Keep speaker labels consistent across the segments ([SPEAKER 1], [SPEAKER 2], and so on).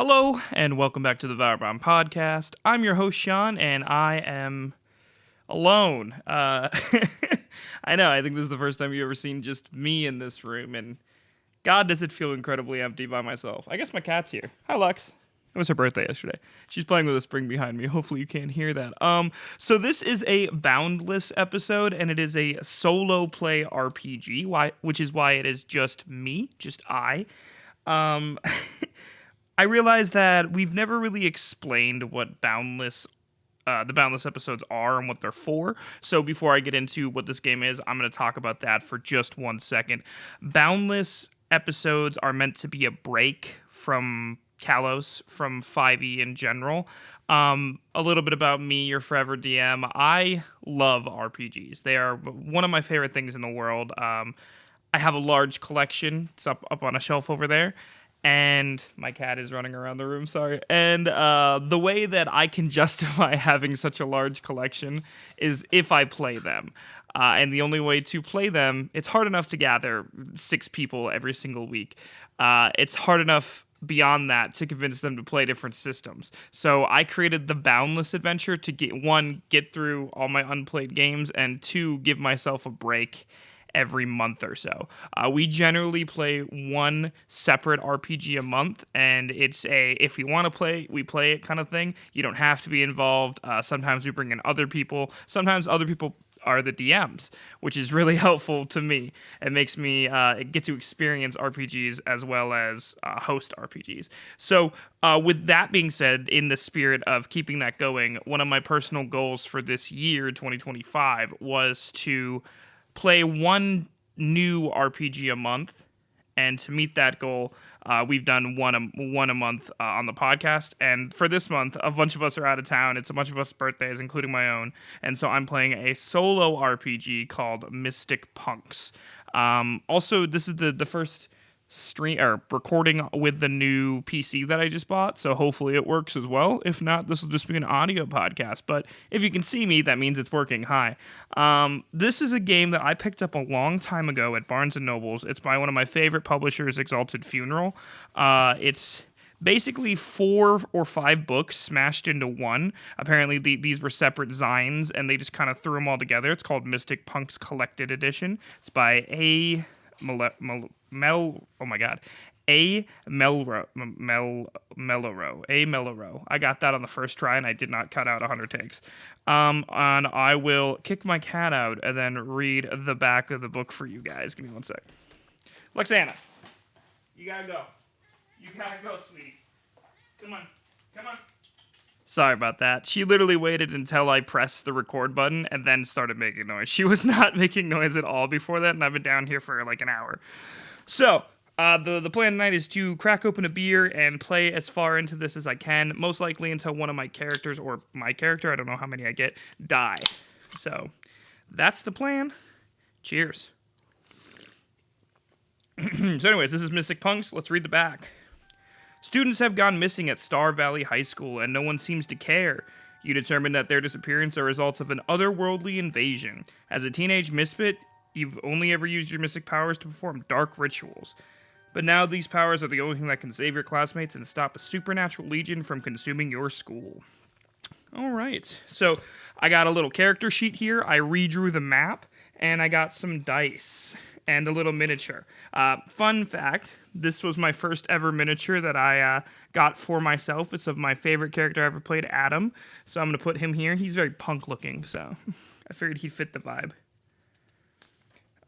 [SPEAKER 1] Hello, and welcome back to the Vagabond Podcast. I'm your host, Sean, and I am alone. I know, I think this is the first time you've ever seen just me in this room, and God, does it feel incredibly empty by myself. I guess my cat's here. Hi, Lux. It was her birthday yesterday. She's playing with a spring behind me. Hopefully you can't hear that. So this is a Boundless episode, and it is a solo play RPG, which is why it is just me, just I. Um... I realized that we've never really explained what the Boundless episodes are and what they're for. So before I get into what this game is, I'm going to talk about that for just 1 second. Boundless episodes are meant to be a break from Kalos, from 5e in general. A little bit about me, your forever DM. I love RPGs. They are one of my favorite things in the world. I have a large collection. It's up on a shelf over there. And my cat is running around the room, sorry. And the way that I can justify having such a large collection is if I play them. And the only way to play them, it's hard enough to gather 6 people every single week. It's hard enough beyond that to convince them to play different systems. So I created the Boundless Adventure to get through all my unplayed games, and 2, give myself a break every month or so. We generally play one separate RPG a month, and it's if we want to play, we play it kind of thing. You don't have to be involved. Sometimes we bring in other people. Sometimes other people are the DMs, which is really helpful to me. It makes me get to experience RPGs as well as host RPGs. So with that being said, in the spirit of keeping that going, one of my personal goals for this year, 2025, was to play one new RPG a month, and to meet that goal, we've done one a month on the podcast. And for this month, a bunch of us are out of town. It's a bunch of us birthdays, including my own, and so I'm playing a solo RPG called Mystic Punks. Also, this is the first stream or recording with the new PC that I just bought, so hopefully it works as well. If not, this will just be an audio podcast, but if you can see me, that means it's working. Hi. This is a game that I picked up a long time ago at Barnes & Nobles. It's by one of my favorite publishers, Exalted Funeral. It's basically 4 or 5 books smashed into one. Apparently these were separate zines, and they just kind of threw them all together. It's called Mystic Punks Collected Edition. It's by A. Melro. I got that on the first try, and I did not cut out 100 takes. And I will kick my cat out and then read the back of the book for you guys. Give me 1 sec. Luxana, you gotta go. You gotta go, sweetie. Come on. Sorry about that. She literally waited until I pressed the record button and then started making noise. She was not making noise at all before that, and I've been down here for like an hour. So, the plan tonight is to crack open a beer and play as far into this as I can, most likely until one of my characters, or my character, I don't know how many I get, die. So, that's the plan. Cheers. So anyways, this is Mystic Punks. Let's read the back. Students have gone missing at Star Valley High School, and no one seems to care. You determine that their disappearance are results of an otherworldly invasion. As a teenage misfit, you've only ever used your mystic powers to perform dark rituals. But now these powers are the only thing that can save your classmates and stop a supernatural legion from consuming your school. Alright, so I got a little character sheet here. I redrew the map, and I got some dice and a little miniature. Fun fact, this was my first ever miniature that I got for myself. It's of my favorite character I ever played, Adam. So I'm going to put him here. He's very punk looking, so I figured he'd fit the vibe.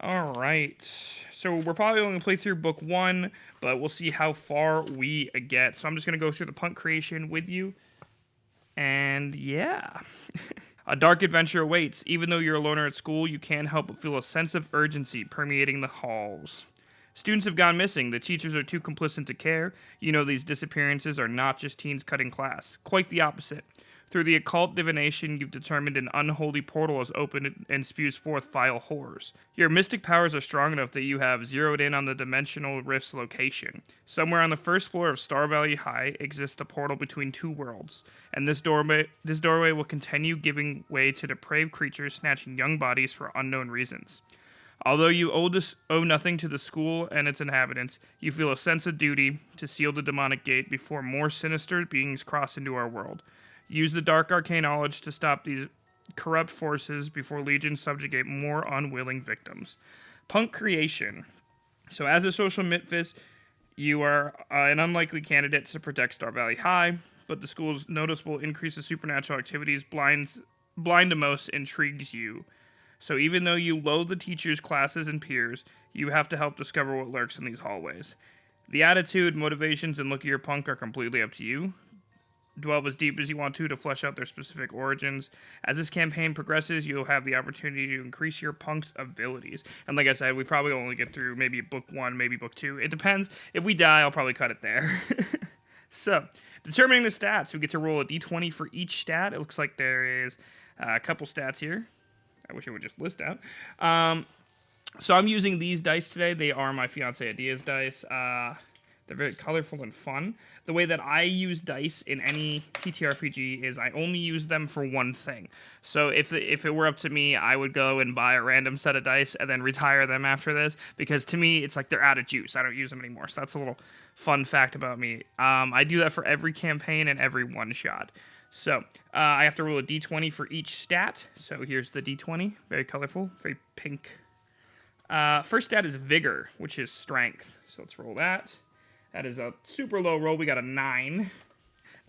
[SPEAKER 1] All right. So we're probably only going to play through book 1, but we'll see how far we get. So I'm just going to go through the punk creation with you. And yeah. A dark adventure awaits. Even though you're a loner at school, you can't help but feel a sense of urgency permeating the halls. Students have gone missing. The teachers are too complicit to care. You know these disappearances are not just teens cutting class. Quite the opposite. Through the occult divination, you've determined an unholy portal is opened and spews forth vile horrors. Your mystic powers are strong enough that you have zeroed in on the dimensional rift's location. Somewhere on the first floor of Star Valley High exists a portal between 2 worlds, and this doorway will continue giving way to depraved creatures snatching young bodies for unknown reasons. Although you owe nothing to the school and its inhabitants, you feel a sense of duty to seal the demonic gate before more sinister beings cross into our world. Use the dark arcane knowledge to stop these corrupt forces before legions subjugate more unwilling victims. Punk creation. So as a social misfit, you are an unlikely candidate to protect Star Valley High, but the school's noticeable increase of supernatural activities blind to most intrigues you. So even though you loathe the teachers, classes, and peers, you have to help discover what lurks in these hallways. The attitude, motivations, and look of your punk are completely up to you. Delve as deep as you want to flesh out their specific origins. As this campaign progresses, you'll have the opportunity to increase your punk's abilities. And like I said, we probably only get through maybe book 1, maybe book 2. It depends. If we die, I'll probably cut it there. So, determining the stats. We get to roll a d20 for each stat. It looks like there is a couple stats here. I wish I would just list out. So I'm using these dice today. They are my fiance Adia's dice. They're very colorful and fun. The way that I use dice in any TTRPG is I only use them for one thing. So if it were up to me, I would go and buy a random set of dice and then retire them after this, because to me, it's like they're out of juice. I don't use them anymore. So that's a little fun fact about me. I do that for every campaign and every one-shot. So I have to roll a d20 for each stat. So here's the d20. Very colorful, very pink. First stat is Vigor, which is Strength. So let's roll that. That is a super low roll. We got a 9.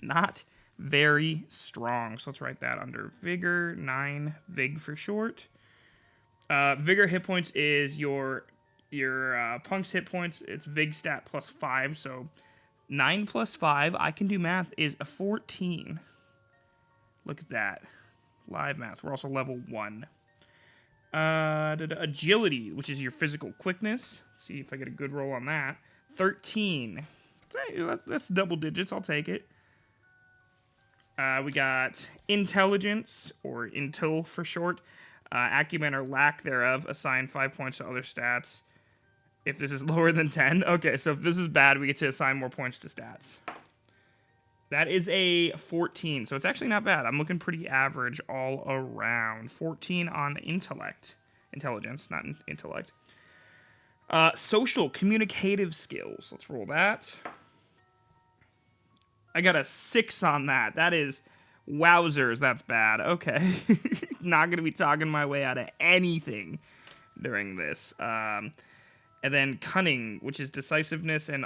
[SPEAKER 1] Not very strong. So let's write that under Vigor. 9. Vig for short. Vigor hit points is your punk's hit points. It's Vig stat plus 5. So 9 plus 5, I can do math, is a 14. Look at that. Live math. We're also level 1. Agility, which is your physical quickness. Let's see if I get a good roll on that. 13. That's double digits. I'll take it. We got intelligence, or intel for short. Acumen or lack thereof. Assign 5 points to other stats. If this is lower than 10. Okay, so if this is bad, we get to assign more points to stats. That is a 14, so it's actually not bad. I'm looking pretty average all around. 14 on intelligence, not intellect. Social, communicative skills. Let's roll that. I got a 6 on that. That is, wowzers, that's bad. Okay. Not going to be talking my way out of anything during this. And then cunning, which is decisiveness and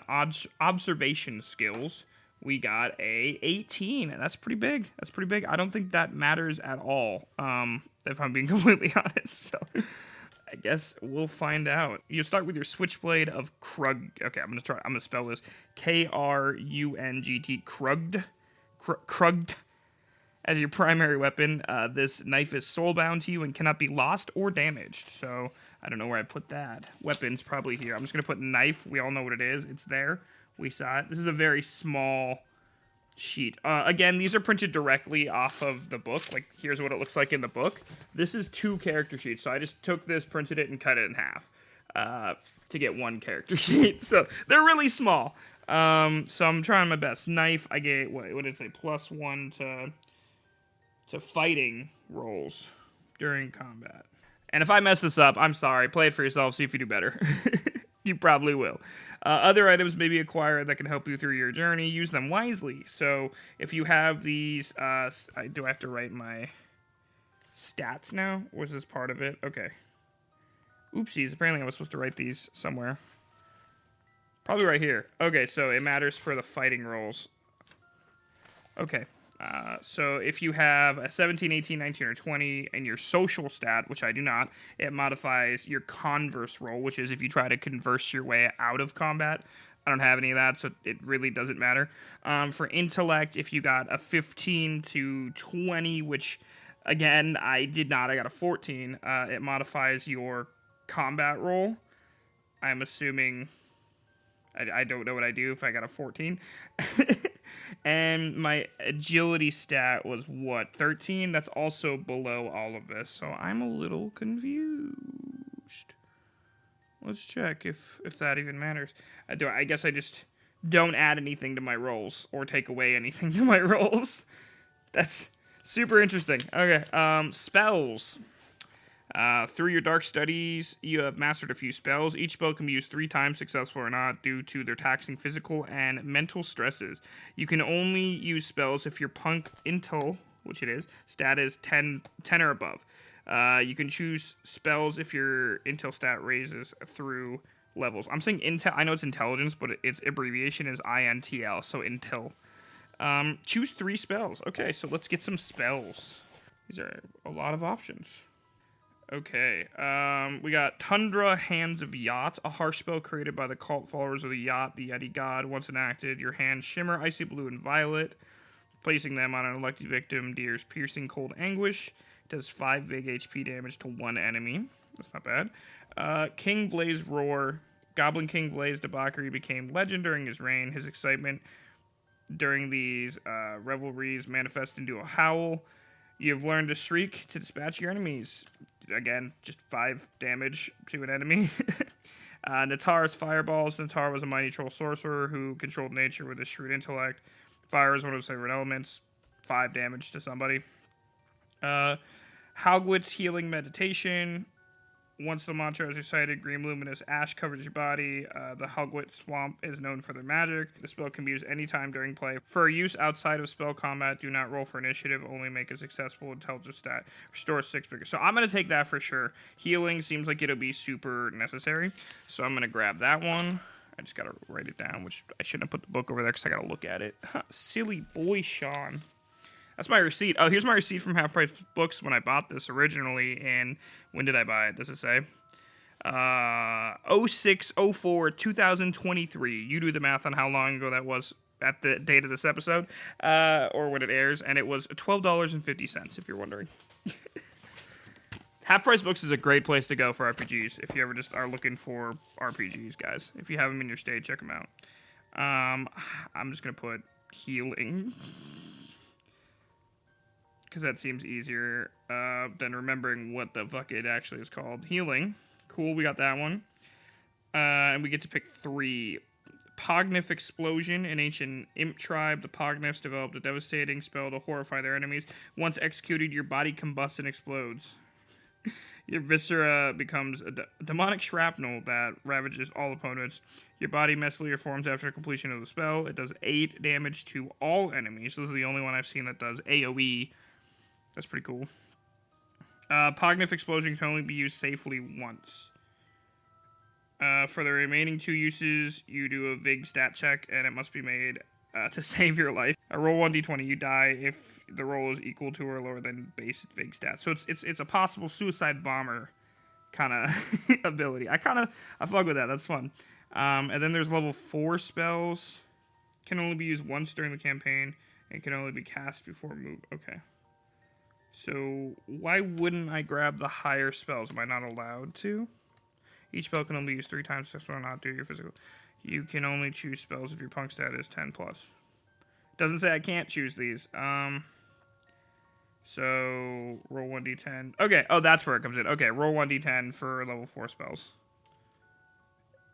[SPEAKER 1] observation skills. We got a 18. That's pretty big. That's pretty big. I don't think that matters at all, if I'm being completely honest. So I guess we'll find out. You start with your Switchblade of Krug. Okay, I'm gonna spell this Krungt. Krugd. As your primary weapon. This knife is soulbound to you and cannot be lost or damaged. So I don't know where I put that. Weapon's probably here. I'm just gonna put knife. We all know what it is. It's there. We saw it. This is a very small sheet. Again, these are printed directly off of the book. Like, here's what it looks like in the book. This is 2 character sheets. So I just took this, printed it, and cut it in half to get 1 character sheet. So they're really small. So I'm trying my best. Knife, I get, what did it say? +1 to fighting rolls during combat. And if I mess this up, I'm sorry. Play it for yourself. See if you do better. You probably will. Other items may be acquired that can help you through your journey. Use them wisely. So if you have these, do I have to write my stats now? Or is this part of it? Okay. Oopsies. Apparently I was supposed to write these somewhere. Probably right here. Okay, so it matters for the fighting rolls. Okay. So if you have a 17, 18, 19, or 20 and your social stat, which I do not, it modifies your converse roll, which is if you try to converse your way out of combat. I don't have any of that, so it really doesn't matter. For intellect, if you got a 15 to 20, which, again, I did not. I got a 14. It modifies your combat roll. I'm assuming... I don't know what I do if I got a 14. And my agility stat was, 13? That's also below all of this, so I'm a little confused. Let's check if that even matters. I guess I just don't add anything to my rolls, or take away anything to my rolls. That's super interesting. Okay, spells. Through your dark studies, you have mastered a few spells. Each spell can be used 3 times, successful or not, due to their taxing physical and mental stresses. You can only use spells if your punk intel, which it is, stat is 10 or above. You can choose spells if your intel stat raises through levels. I'm saying intel. I know it's intelligence, but its abbreviation is INTL, so intel. Choose 3 spells. Okay, so let's get some spells. These are a lot of options. Okay, we got Tundra Hands of Yacht, a harsh spell created by the cult followers of the Yacht, the Yeti god. Once enacted, your hands shimmer icy blue and violet. Placing them on an elected victim deals piercing cold anguish. Does 5 big HP damage to 1 enemy. That's not bad. King Blaze Roar. Goblin King Blaze Debauchery became legend during his reign. His excitement during these revelries manifests into a howl. You have learned to shriek to dispatch your enemies. Again, just 5 damage to an enemy. Natara's Fireballs. Natara was a mighty troll sorcerer who controlled nature with his shrewd intellect. Fire is one of his favorite elements. 5 damage to somebody. Hogwit's Healing Meditation. Once the mantra is recited, green luminous ash covers your body. The Hogwit Swamp is known for their magic. The spell can be used anytime during play. For use outside of spell combat, do not roll for initiative. Only make a successful intelligence stat. Restore 6 bigger. So I'm going to take that for sure. Healing seems like it'll be super necessary. So I'm going to grab that one. I just got to write it down, which I shouldn't have put the book over there because I got to look at it. Silly boy, Sean. That's my receipt. Oh, here's my receipt from Half Price Books when I bought this originally. And when did I buy it? Does it say? 06/04 2023. You do the math on how long ago that was at the date of this episode, or when it airs. And it was $12.50, if you're wondering. Half Price Books is a great place to go for RPGs if you ever just are looking for RPGs, guys. If you have them in your state, check them out. I'm just going to put healing, because that seems easier than remembering what the fuck it actually is called. Healing. Cool, we got that one. And we get to pick 3. Pognif Explosion. An ancient imp tribe, the Pognifs developed a devastating spell to horrify their enemies. Once executed, your body combusts and explodes. Your viscera becomes a demonic shrapnel that ravages all opponents. Your body messily reforms after completion of the spell. It does 8 damage to all enemies. This is the only one I've seen that does AoE. That's pretty cool. Pognif Explosion can only be used safely once. For the remaining 2 uses, you do a Vig stat check, and it must be made to save your life. Roll 1d20. You die if the roll is equal to or lower than base Vig stat. So it's a possible suicide bomber kind of ability. I fuck with that. That's fun. And then there's level 4 spells. Can only be used once during the campaign, and can only be cast before move. Okay. So why wouldn't I grab the higher spells? Am I not allowed to? Each spell can only be used 3 times, successful or not due to your physical. You can only choose spells if your punk stat is 10+. Doesn't say I can't choose these. So roll 1d10. Okay, oh, that's where it comes in. Okay, roll 1d10 for level 4 spells.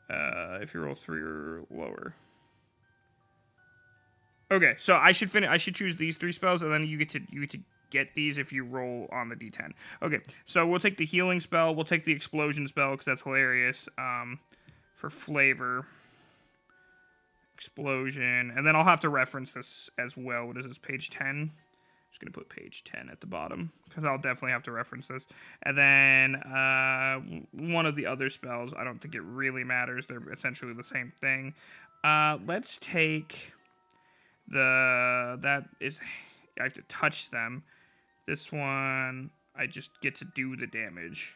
[SPEAKER 1] If you roll 3 or lower. Okay, so I should choose these 3 spells, and then you get to get these if you roll on the d10. Okay, so we'll take the healing spell. We'll take the explosion spell because that's hilarious. For flavor. Explosion. And then I'll have to reference this as well. What is this, page 10? I'm just going to put page 10 at the bottom because I'll definitely have to reference this. And then one of the other spells, I don't think it really matters. They're essentially the same thing. Let's take I have to touch them. This one, I just get to do the damage.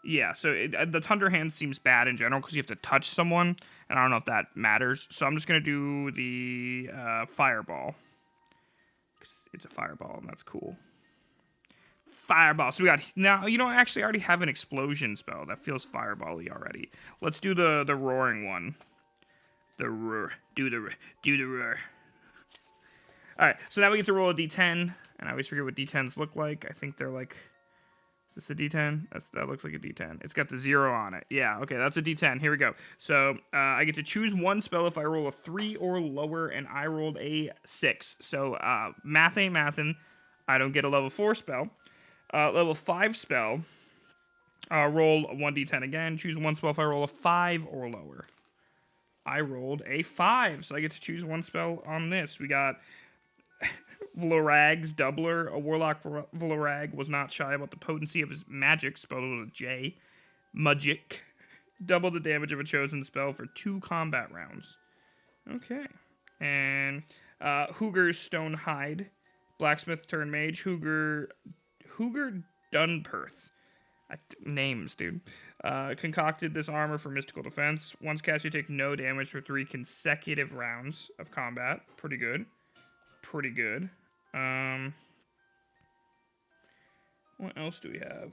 [SPEAKER 1] Yeah, so the Thunder Hand seems bad in general because you have to touch someone, and I don't know if that matters. So I'm just going to do the Fireball. It's a Fireball, and that's cool. Fireball. So we got... Now, you know, actually, I already have an Explosion spell. That feels Fireball-y already. Let's do the Roaring one. The roar. Do the roar. Alright, so now we get to roll a d10, and I always forget what d10s look like. I think they're like... Is this a d10? That looks like a d10. It's got the 0 on it. Yeah, okay, that's a d10. Here we go. So I get to choose one spell if I roll a 3 or lower, and I rolled a 6. So math ain't mathin'. I don't get a level 4 spell. Level 5 spell. Roll a 1d10 again. Choose one spell if I roll a 5 or lower. I rolled a 5, so I get to choose one spell on this. We got Vlarag's Doubler. A Warlock Vlarag was not shy about the potency of his magic, spelled with a J. Majick. Double the damage of a chosen spell for 2 combat rounds. Okay. And Hooger's Stone Hide. Blacksmith turn mage. Hooger Dunperth. Names, dude. Concocted this armor for mystical defense. Once cast, you take no damage for 3 consecutive rounds of combat. Pretty good. Pretty good. What else do we have?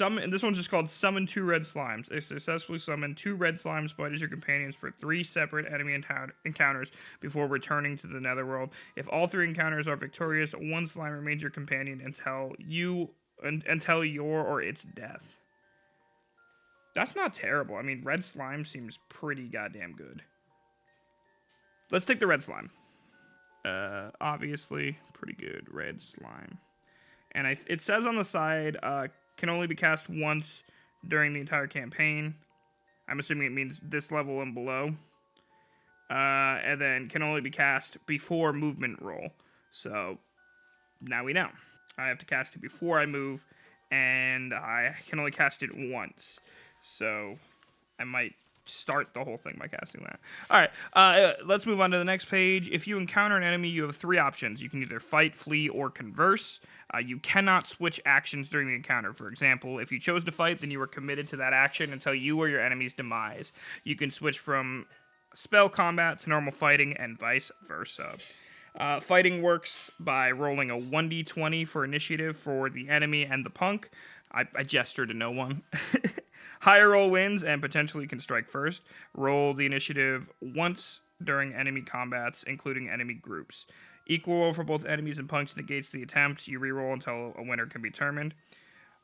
[SPEAKER 1] And this one's just called Summon 2 Red Slimes. They successfully summon 2 red slimes, but as your companions for 3 separate enemy encounters before returning to the Netherworld. If all 3 encounters are victorious, 1 slime remains your companion until your or its death. That's not terrible. I mean, red slime seems pretty goddamn good. Let's take the red slime. Obviously, pretty good red slime. And it says on the side, can only be cast once during the entire campaign. I'm assuming it means this level and below. And then can only be cast before movement roll. So, now we know. I have to cast it before I move, and I can only cast it once. So, I might start the whole thing by casting that. Alright, let's move on to the next page. If you encounter an enemy, you have 3 options. You can either fight, flee, or converse. You cannot switch actions during the encounter. For example, if you chose to fight, then you were committed to that action until you or your enemy's demise. You can switch from spell combat to normal fighting, and vice versa. Fighting works by rolling a 1d20 for initiative for the enemy and the punk. I gestured to no one. Higher roll wins and potentially can strike first. Roll the initiative once during enemy combats, including enemy groups. Equal roll for both enemies and punks negates the attempt. You reroll until a winner can be determined.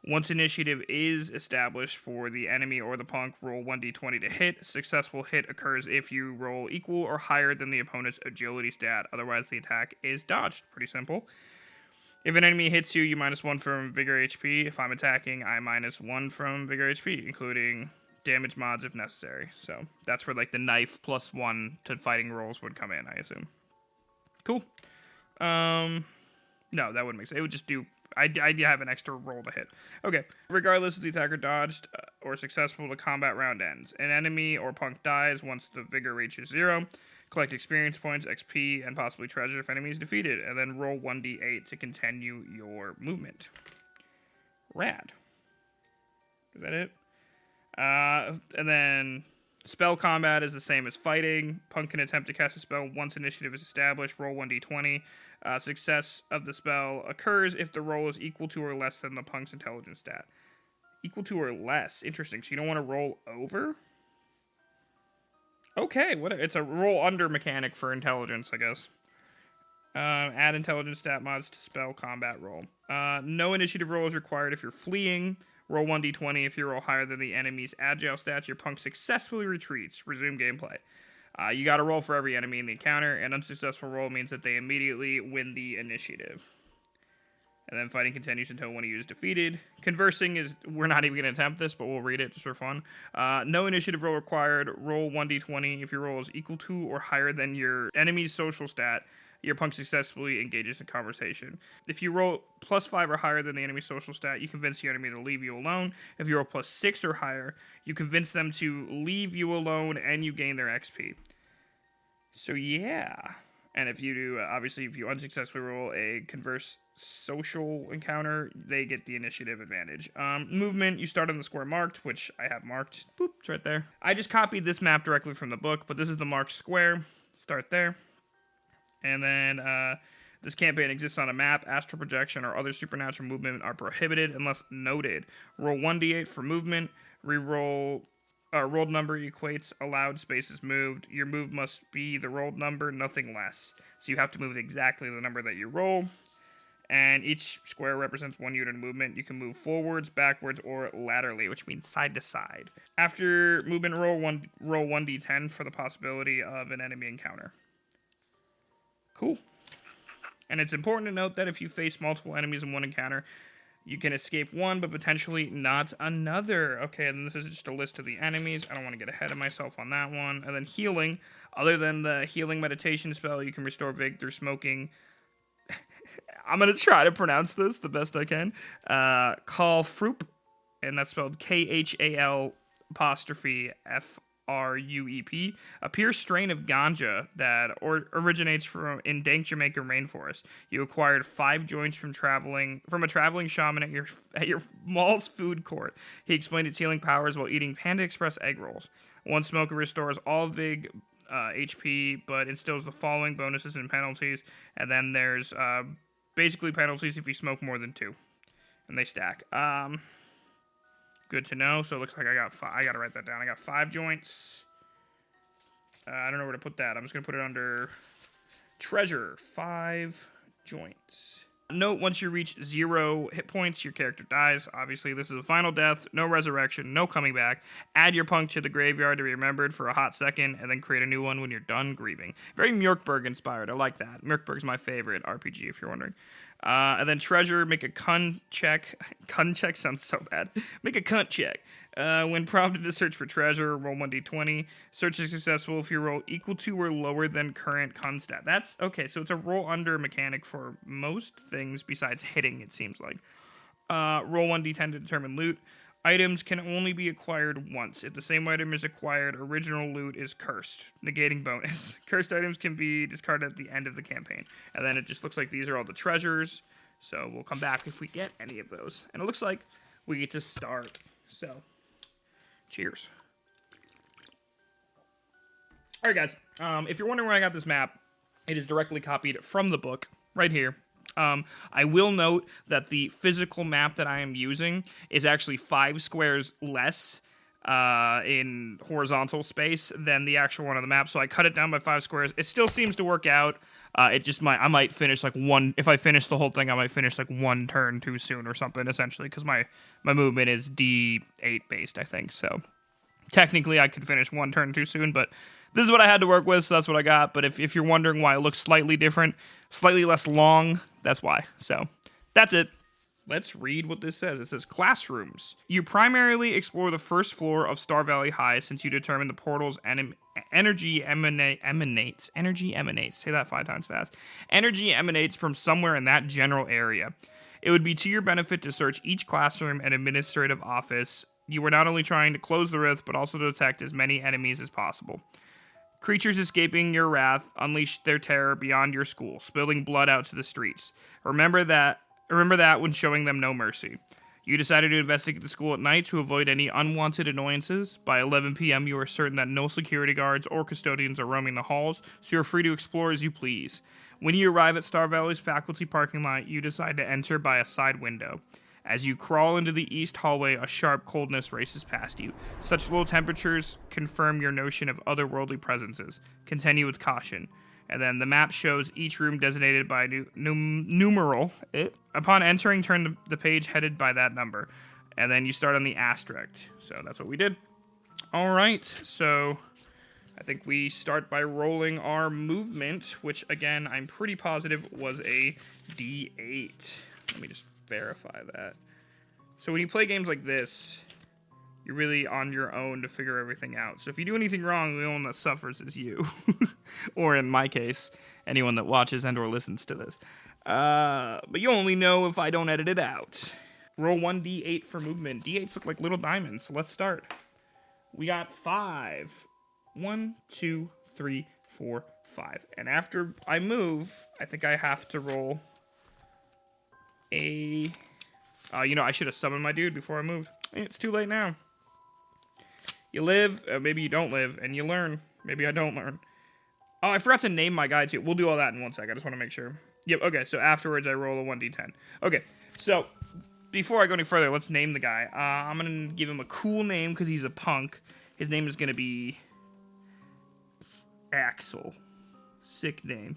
[SPEAKER 1] Once initiative is established for the enemy or the punk, roll 1d20 to hit. Successful hit occurs if you roll equal or higher than the opponent's agility stat. Otherwise, the attack is dodged. Pretty simple. If an enemy hits you, you -1 from Vigor HP. If I'm attacking, I -1 from Vigor HP, including damage mods if necessary. So that's where like the knife +1 to fighting rolls would come in, I assume. Cool. No, that wouldn't make sense. It would just do... I'd have an extra roll to hit. Okay. Regardless if the attacker dodged or successful, the combat round ends. An enemy or punk dies once the vigor reaches 0. Collect experience points, XP, and possibly treasure if enemy is defeated. And then roll 1d8 to continue your movement. Rad. Is that it? And then... Spell combat is the same as fighting. Punk can attempt to cast a spell once initiative is established. Roll 1d20. Success of the spell occurs if the roll is equal to or less than the punk's intelligence stat. Equal to or less. Interesting. So you don't want to roll over? Okay. It's a roll under mechanic for intelligence, I guess. Add intelligence stat mods to spell combat roll. No initiative roll is required if you're fleeing. Roll 1d20. If you roll higher than the enemy's agile stats, your punk successfully retreats. Resume gameplay. You got to roll for every enemy in the encounter. An unsuccessful roll means that they immediately win the initiative. And then fighting continues until one of you is defeated. Conversing is... We're not even going to attempt this, but we'll read it just for fun. No initiative roll required. Roll 1d20. If your roll is equal to or higher than your enemy's social stat, your punk successfully engages in conversation. If you roll +5 or higher than the enemy's social stat, you convince your enemy to leave you alone. If you roll +6 or higher, you convince them to leave you alone and you gain their XP. So yeah. And if you do, obviously, if you unsuccessfully roll a converse social encounter, they get the initiative advantage. Movement, you start on the square marked, which I have marked. Boop, it's right there. I just copied this map directly from the book, but this is the marked square. Start there. And then this campaign exists on a map. Astral projection or other supernatural movement are prohibited unless noted. Roll 1d8 for movement. Reroll. Rolled number equates allowed spaces moved. Your move must be the rolled number, nothing less. So you have to move exactly the number that you roll. And each square represents 1 unit of movement. You can move forwards, backwards, or laterally, which means side to side. After movement roll 1d10 for the possibility of an enemy encounter. Cool. And it's important to note that if you face multiple enemies in one encounter, You can escape one, but potentially not another. Okay, and this is just a list of the enemies. I don't want to get ahead of myself on that one. And then healing. Other than the healing meditation spell, you can restore Vig through smoking. I'm going to try to pronounce this the best I can. Khalfrup, and that's spelled Khal apostrophe Fruep, a pure strain of ganja that originates in dank Jamaican rainforest. You acquired 5 joints from a traveling shaman at your mall's food court. He explained its healing powers while eating Panda Express egg rolls. One smoker restores all Vig HP, but instills the following bonuses and penalties. And then there's basically penalties if you smoke more than 2, and they stack. Good to know. So it looks like I got 5. I gotta write that down. I got 5 joints. I don't know where to put that. I'm just gonna put it under treasure. 5 joints. Note, once you reach 0 hit points, your character dies. Obviously, this is a final death. No resurrection. No coming back. Add your punk to the graveyard to be remembered for a hot second, and then create a new one when you're done grieving. Very Mjorkberg inspired. I like that. Mjorkberg's my favorite RPG, if you're wondering. And then treasure, make a cunt check. Cunt check sounds so bad. Make a cunt check. When prompted to search for treasure, roll 1d20. Search is successful if you roll equal to or lower than current con stat. That's okay, so it's a roll under mechanic for most things besides hitting, it seems like. Roll 1d10 to determine loot. Items can only be acquired once. If the same item is acquired, original loot is cursed, negating bonus. Cursed items can be discarded at the end of the campaign. And then it just looks like these are all the treasures. So we'll come back if we get any of those. And it looks like we get to start. So, cheers. Alright guys, if you're wondering where I got this map, it is directly copied from the book, right here. I will note that the physical map that I am using is actually 5 squares less in horizontal space than the actual one on the map, so I cut it down by 5 squares. It still seems to work out. It just I might finish like if I finish the whole thing, I might finish like 1 turn too soon or something, essentially, because my movement is D8 based, I think, so technically I could finish 1 turn too soon, but this is what I had to work with, so that's what I got. But if you're wondering why it looks slightly different, slightly less long, that's why. So, that's it. Let's read what this says. It says, classrooms. You primarily explore the first floor of Star Valley High since you determine the portal's energy emanates. Energy emanates. Say that 5 times fast. Energy emanates from somewhere in that general area. It would be to your benefit to search each classroom and administrative office. You were not only trying to close the rift, but also to detect as many enemies as possible. Creatures escaping your wrath unleash their terror beyond your school, spilling blood out to the streets. Remember that when showing them no mercy. You decided to investigate the school at night to avoid any unwanted annoyances. By 11 p.m., you are certain that no security guards or custodians are roaming the halls, so you're free to explore as you please. When you arrive at Star Valley's faculty parking lot, you decide to enter by a side window. As you crawl into the east hallway, a sharp coldness races past you. Such low temperatures confirm your notion of otherworldly presences. Continue with caution. And then the map shows each room designated by numeral. Upon entering, turn the page headed by that number. And then you start on the asterisk. So that's what we did. All right, so I think we start by rolling our movement, which, again, I'm pretty positive was a D8. Let me just verify that. So when you play games like this, you're really on your own to figure everything out. So if you do anything wrong, the only one that suffers is you. Or in my case, anyone that watches and or listens to this. But you only know if I don't edit it out. Roll 1d8 for movement. D8s look like little diamonds, so let's start. We got 5. 1, 2, 3, 4, 5. And after I move, I think I have to roll a... I should have summoned my dude before I moved. It's too late now. You live, maybe you don't live, and you learn. Maybe I don't learn. Oh, I forgot to name my guy too. We'll do all that in 1 sec. I just want to make sure. Yep, okay, so afterwards I roll a 1d10. Okay, so before I go any further, let's name the guy. I'm going to give him a cool name because he's a punk. His name is going to be Axel. Sick name.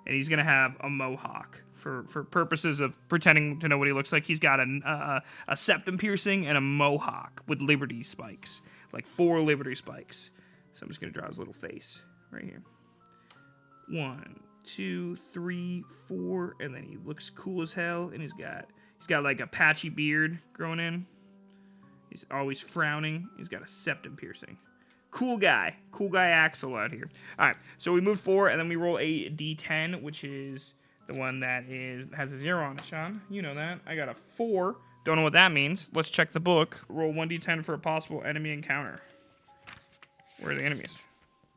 [SPEAKER 1] And he's going to have a mohawk. For purposes of pretending to know what he looks like, he's got a septum piercing and a mohawk with liberty spikes. Like 4 liberty spikes. So I'm just going to draw his little face right here. 1, 2, 3, 4, and then he looks cool as hell, and he's He's got like a patchy beard growing in. He's always frowning. He's got a septum piercing. Cool guy. Cool guy Axel out here. All right, so we move 4, and then we roll a d10, which is the one that has a 0 on it, Sean. You know that. I got a 4. Don't know what that means. Let's check the book. Roll 1d10 for a possible enemy encounter. Where are the enemies?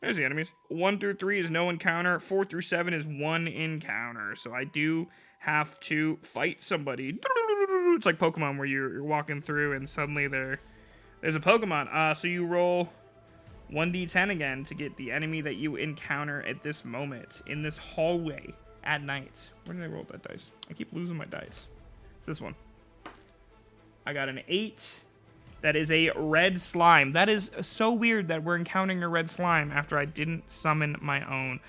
[SPEAKER 1] There's the enemies. 1 through 3 is no encounter. 4 through 7 is 1 encounter. So I do have to fight somebody. It's like Pokemon where you're walking through and suddenly there's a Pokemon. So you roll 1d10 again to get the enemy that you encounter at this moment in this hallway at night. Where did I roll that dice? I keep losing my dice. It's this one. I got an 8. That is a red slime. That is so weird that we're encountering a red slime after I didn't summon my own.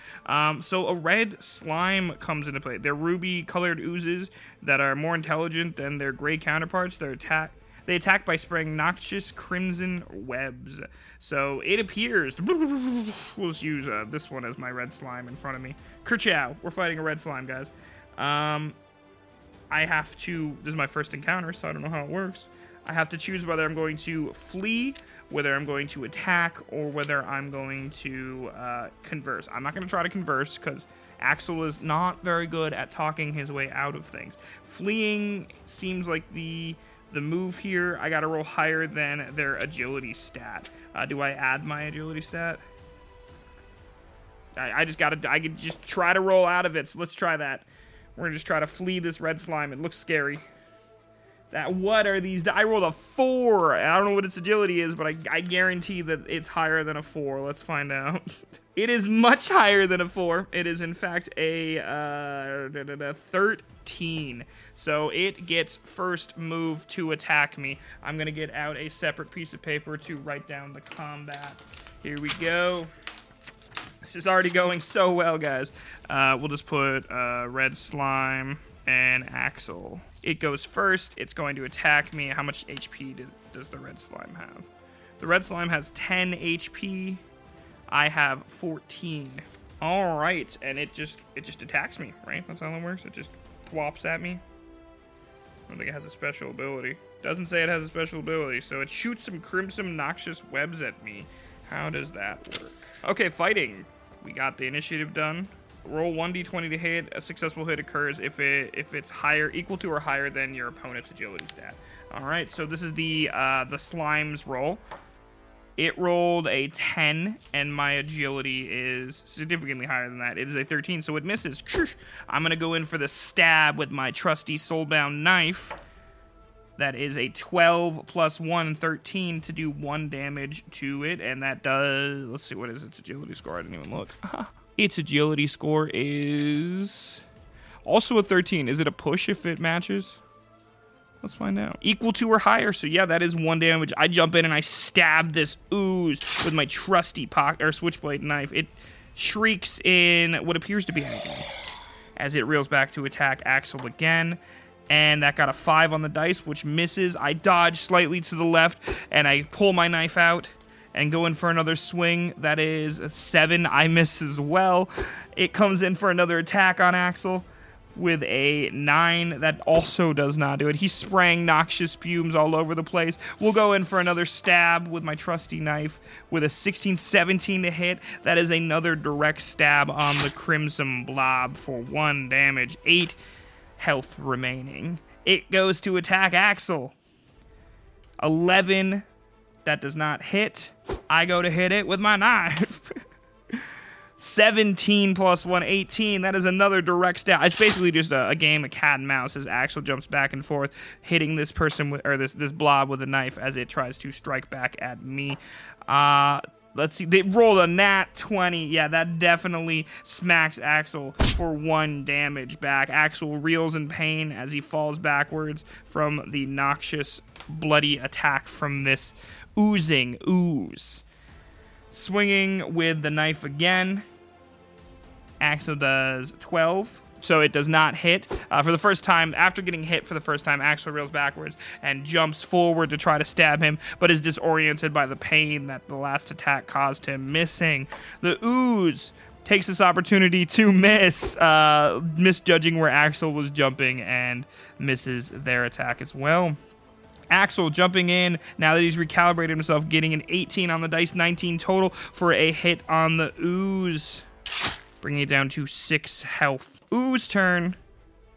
[SPEAKER 1] So a red slime comes into play. They're ruby-colored oozes that are more intelligent than their gray counterparts. They attack by spraying noxious crimson webs. So it appears... We'll just use this one as my red slime in front of me. Kerchow. We're fighting a red slime, guys. I have to... This is my first encounter, so I don't know how it works. I have to choose whether I'm going to flee, whether I'm going to attack, or whether I'm going to converse. I'm not going to try to converse because Axel is not very good at talking his way out of things. Fleeing seems like the move here. I got to roll higher than their agility stat. Do I add my agility stat? I could just try to roll out of it. So let's try that. We're going to just try to flee this red slime. It looks scary. What are these? I rolled a 4. I don't know what its agility is, but I guarantee that it's higher than a 4. Let's find out. It is much higher than a 4. It is, in fact, a 13. So it gets first move to attack me. I'm going to get out a separate piece of paper to write down the combat. Here we go. This is already going so well, guys. We'll just put red slime and Axel. It goes first. It's going to attack me. How much HP does the red slime have? The red slime has 10 HP. I have 14. All right, and it just attacks me, right? That's how it works. It just thwops at me. I don't think it has a special ability. Doesn't say it has a special ability, so it shoots some crimson noxious webs at me. How does that work? Okay, fighting. We got the initiative done. Roll 1d20 to hit. A successful hit occurs if it's equal to or higher than your opponent's agility stat. All right, so this is the slime's roll. It rolled a 10, and my agility is significantly higher than that. It is a 13, so it misses. I'm going to go in for the stab with my trusty soulbound knife. That is a 12 plus 1, 13 to do 1 damage to it, and that does... Let's see, what is its agility score? I didn't even look. Its agility score is also a 13. Is it a push if it matches? Let's find out. Equal to or higher. So yeah, that is 1 damage. I jump in and I stab this ooze with my trusty switchblade knife. It shrieks in what appears to be agony as it reels back to attack Axel again. And that got a 5 on the dice, which misses. I dodge slightly to the left, and I pull my knife out and go in for another swing. That is a 7. I miss as well. It comes in for another attack on Axel with a 9. That also does not do it. He's spraying noxious fumes all over the place. We'll go in for another stab with my trusty knife with a 16, 17 to hit. That is another direct stab on the crimson blob for 1 damage. 8 health remaining. It goes to attack Axel. 11. That does not hit. I go to hit it with my knife. 17 plus 1, 18. That is another direct stab. It's basically just a game of cat and mouse as Axel jumps back and forth, hitting this person this blob with a knife as it tries to strike back at me. Let's see. They rolled a nat 20. Yeah, that definitely smacks Axel for 1 damage back. Axel reels in pain as he falls backwards from the noxious, bloody attack from this oozing ooze. Swinging with the knife again. Axel does 12. So it does not hit. For the first time, after getting hit for the first time, Axel reels backwards and jumps forward to try to stab him, but is disoriented by the pain that the last attack caused him, missing. The ooze takes this opportunity to misjudging where Axel was jumping and misses their attack as well. Axel jumping in, now that he's recalibrated himself, getting an 18 on the dice, 19 total for a hit on the ooze, bringing it down to 6 health. Ooze turn,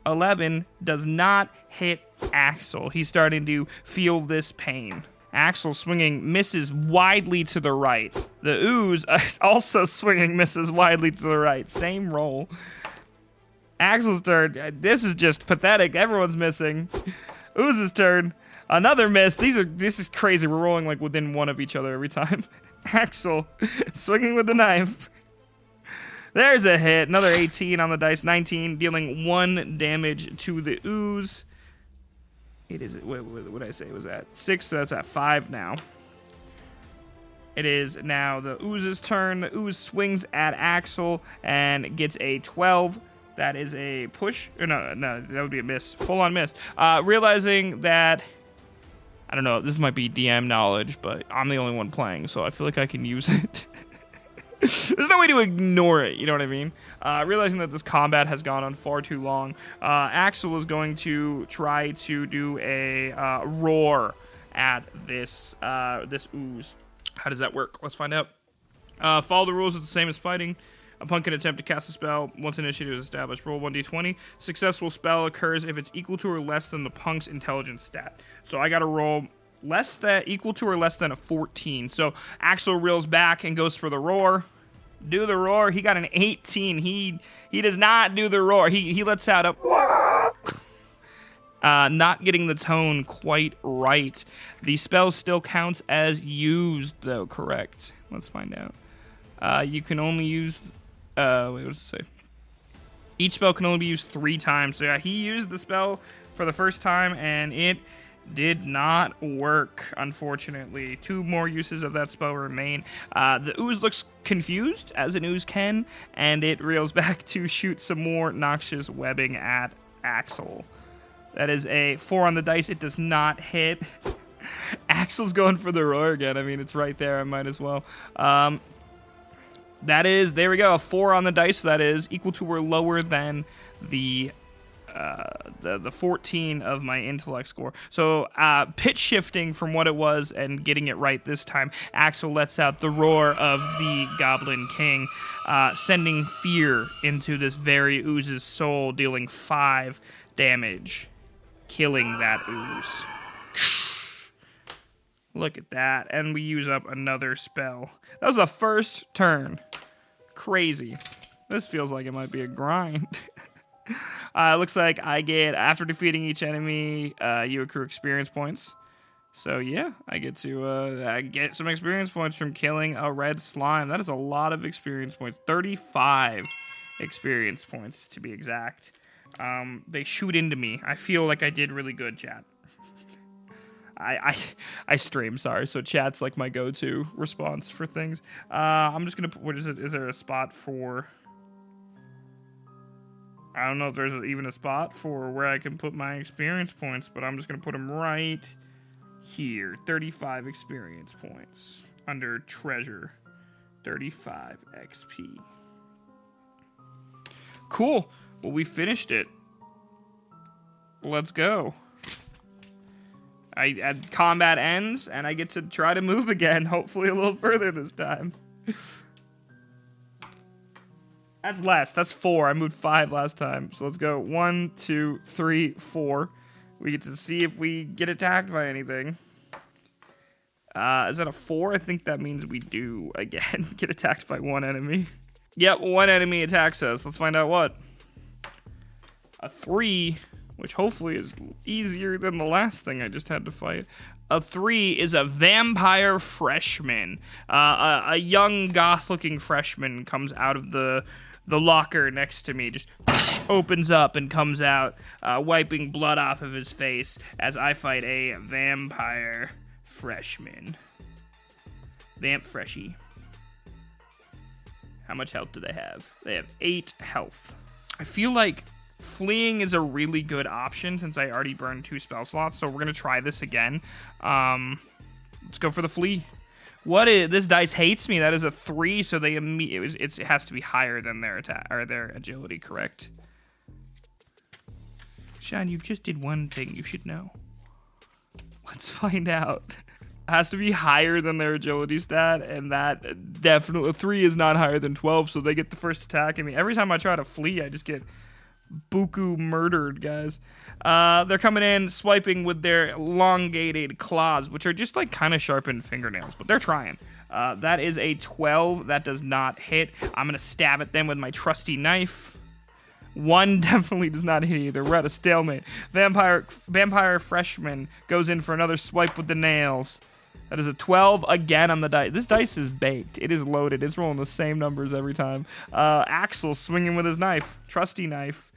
[SPEAKER 1] 11, does not hit Axel. He's starting to feel this pain. Axel swinging, misses widely to the right. The ooze also swinging, misses widely to the right. Same roll. Axel's turn. This is just pathetic. Everyone's missing. Ooze's turn. Another miss. This is crazy. We're rolling like within one of each other every time. Axel swinging with the knife. There's a hit. Another 18 on the dice. 19, dealing 1 damage to the ooze. It is. What did I say? It was at 6, so that's at 5 now. It is now the ooze's turn. The ooze swings at Axel and gets a 12. That is a push. Or no, that would be a miss. Full on miss. Realizing that, I don't know, this might be DM knowledge, but I'm the only one playing, so I feel like I can use it. There's no way to ignore it, you know what I mean? Realizing that this combat has gone on far too long, Axel is going to try to do a roar at this ooze. How does that work? Let's find out. Follow the rules are the same as fighting. A punk can attempt to cast a spell once initiative is established. Roll 1d20. Successful spell occurs if it's equal to or less than the punk's intelligence stat. So I got to roll equal to or less than a 14. So Axel reels back and goes for the roar. Do the roar. He got an 18. He does not do the roar. He lets out a not getting the tone quite right. The spell still counts as used, though, correct? Let's find out. You can only use... what does it say? Each spell can only be used 3 times. So yeah, he used the spell for the first time, and it did not work, unfortunately. 2 more uses of that spell remain. The ooze looks confused, as an ooze can, and it reels back to shoot some more noxious webbing at Axel. That is a 4 on the dice. It does not hit. Axel's going for the roar again. I mean, it's right there. I might as well. That is, there we go, a 4 on the dice. So that is equal to or lower than the 14 of my intellect score. So pitch shifting from what it was and getting it right this time, Axel lets out the roar of the Goblin King, sending fear into this very ooze's soul, dealing 5 damage, killing that ooze. Look at that. And we use up another spell. That was the first turn. Crazy. This feels like it might be a grind. It looks like I get, after defeating each enemy, you accrue experience points. So yeah, I get to get some experience points from killing a red slime. That is a lot of experience points. 35 experience points, to be exact. They shoot into me. I feel like I did really good, chat. I stream, sorry, so chat's like my go-to response for things. I'm just gonna put, what is it? Is there a spot for... I don't know if there's even a spot for where I can put my experience points, but I'm just gonna put them right here. 35 experience points under treasure. 35 XP. Cool. Well, we finished it. Let's go. Combat ends, and I get to try to move again, hopefully a little further this time. That's less. That's 4. I moved 5 last time. So let's go 1, 2, 3, 4. We get to see if we get attacked by anything. Is that a 4? I think that means we do, again, get attacked by 1 enemy. Yep, 1 enemy attacks us. Let's find out what. A 3... which hopefully is easier than the last thing I just had to fight. A 3 is a vampire freshman. A young goth-looking freshman comes out of the locker next to me, just opens up and comes out, wiping blood off of his face as I fight a vampire freshman. Vamp freshie. How much health do they have? They have 8 health. I feel like fleeing is a really good option since I already burned 2 spell slots, so we're going to try this again. Let's go for the flee. What is this dice hates me? That is a 3, so it has to be higher than their attack or their agility, correct? Sean, you just did one thing you should know. Let's find out. It has to be higher than their agility stat, and that definitely 3 is not higher than 12, so they get the first attack. I mean, every time I try to flee, I just get buku murdered, guys. They're coming in, swiping with their elongated claws, which are just like kind of sharpened fingernails, but they're trying. That is a 12. That does not hit. I'm gonna stab at them with my trusty knife. 1 definitely does not hit either. We're at a stalemate. Vampire freshman goes in for another swipe with the nails. That is a 12 again on the dice. This dice is baked. It is loaded. It's rolling the same numbers every time. Axel swinging with his knife. Trusty knife.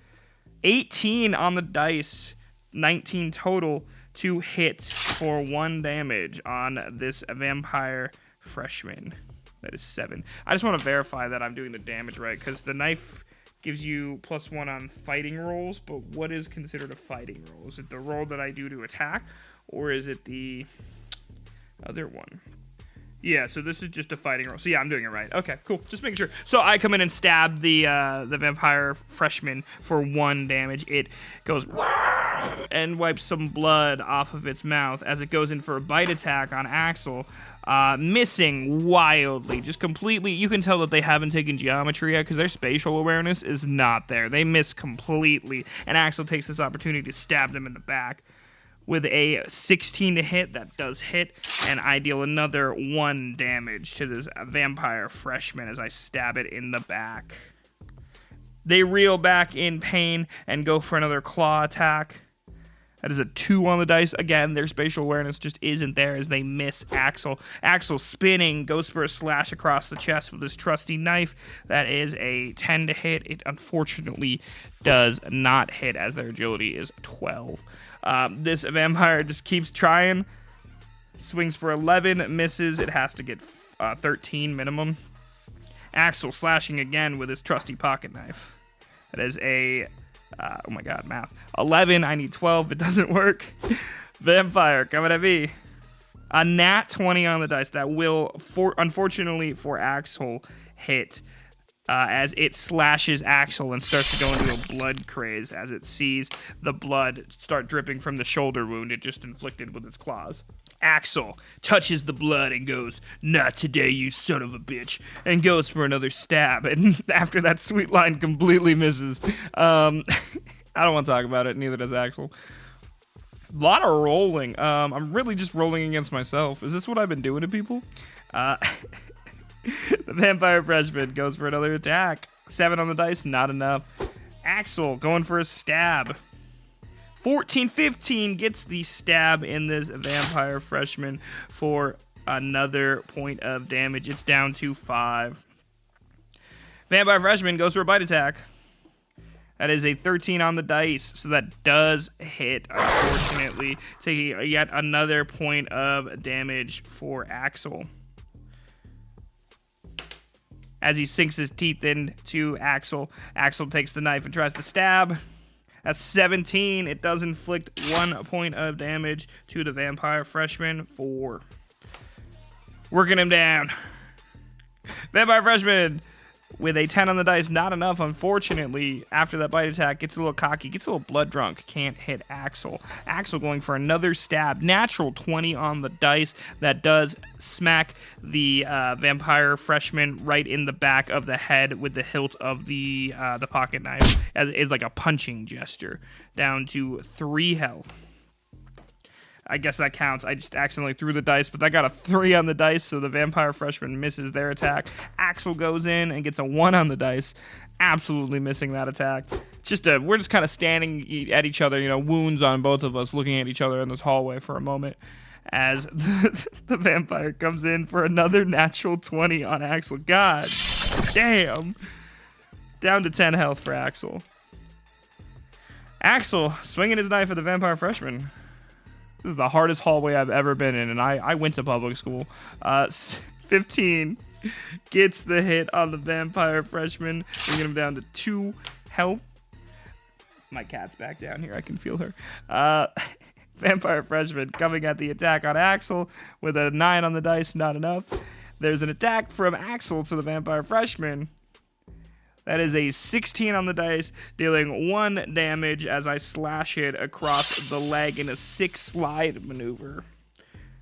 [SPEAKER 1] 18 on the dice. 19 total to hit for 1 damage on this vampire freshman. That is 7. I just want to verify that I'm doing the damage right, because the knife gives you +1 on fighting rolls, but what is considered a fighting roll? Is it the roll that I do to attack, or is it the other one? Yeah, so this is just a fighting roll. So yeah, I'm doing it right. Okay, cool. Just making sure. So I come in and stab the vampire freshman for 1 damage. It goes and wipes some blood off of its mouth as it goes in for a bite attack on Axel. Missing wildly, just completely. You can tell that they haven't taken geometry yet because their spatial awareness is not there. They miss completely, and Axel takes this opportunity to stab them in the back. With a 16 to hit, that does hit, and I deal another 1 damage to this vampire freshman as I stab it in the back. They reel back in pain and go for another claw attack. That is a 2 on the dice. Again, their spatial awareness just isn't there as they miss Axel. Axel spinning, goes for a slash across the chest with his trusty knife. That is a 10 to hit. It unfortunately does not hit as their agility is 12. This vampire just keeps trying. Swings for 11, misses. It has to get 13 minimum. Axel slashing again with his trusty pocket knife. That is a, oh my god, math. 11, I need 12, it doesn't work. Vampire coming at me. A nat 20 on the dice. That will, unfortunately for Axel, hit. As it slashes Axel and starts to go into a blood craze as it sees the blood start dripping from the shoulder wound it just inflicted with its claws. Axel touches the blood and goes, "Not today, you son of a bitch," and goes for another stab. And after that sweet line completely misses. I don't want to talk about it, neither does Axel. A lot of rolling. I'm really just rolling against myself. Is this what I've been doing to people? The vampire freshman goes for another attack. 7 on the dice, not enough. Axel going for a stab. 14-15 gets the stab in this vampire freshman for another point of damage. It's down to 5. Vampire freshman goes for a bite attack. That is a 13 on the dice, so that does hit, unfortunately, taking yet another point of damage for Axel. As he sinks his teeth into Axel, Axel takes the knife and tries to stab. That's 17. It does inflict 1 point of damage to the vampire freshman for working him down. Vampire freshman with a 10 on the dice, not enough, unfortunately. After that bite attack, gets a little cocky, gets a little blood drunk, can't hit Axel. Axel going for another stab, natural 20 on the dice. That does smack the vampire freshman right in the back of the head with the hilt of the pocket knife. It's like a punching gesture. Down to 3 health. I guess that counts. I just accidentally threw the dice, but I got a 3 on the dice, so the vampire freshman misses their attack. Axel goes in and gets a 1 on the dice, absolutely missing that attack. We're just kind of standing at each other, wounds on both of us, looking at each other in this hallway for a moment, as the vampire comes in for another natural 20 on Axel. God damn. Down to 10 health for Axel. Axel swinging his knife at the vampire freshman. This is the hardest hallway I've ever been in, and I went to public school. 15 gets the hit on the vampire freshman, bringing him down to 2 health. My cat's back down here. I can feel her. Vampire freshman coming at the attack on Axel with a 9 on the dice, not enough. There's an attack from Axel to the vampire freshman. That is a 16 on the dice, dealing 1 damage as I slash it across the leg in a 6 slide maneuver,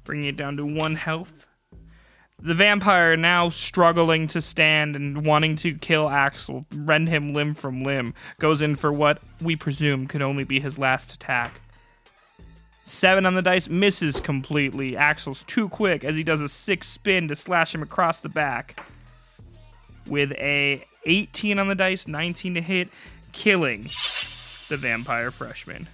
[SPEAKER 1] bringing it down to 1 health. The vampire, now struggling to stand and wanting to kill Axel, rend him limb from limb, goes in for what we presume could only be his last attack. 7 on the dice, misses completely. Axel's too quick as he does a 6 spin to slash him across the back. With a 18 on the dice, 19 to hit, killing the vampire freshman.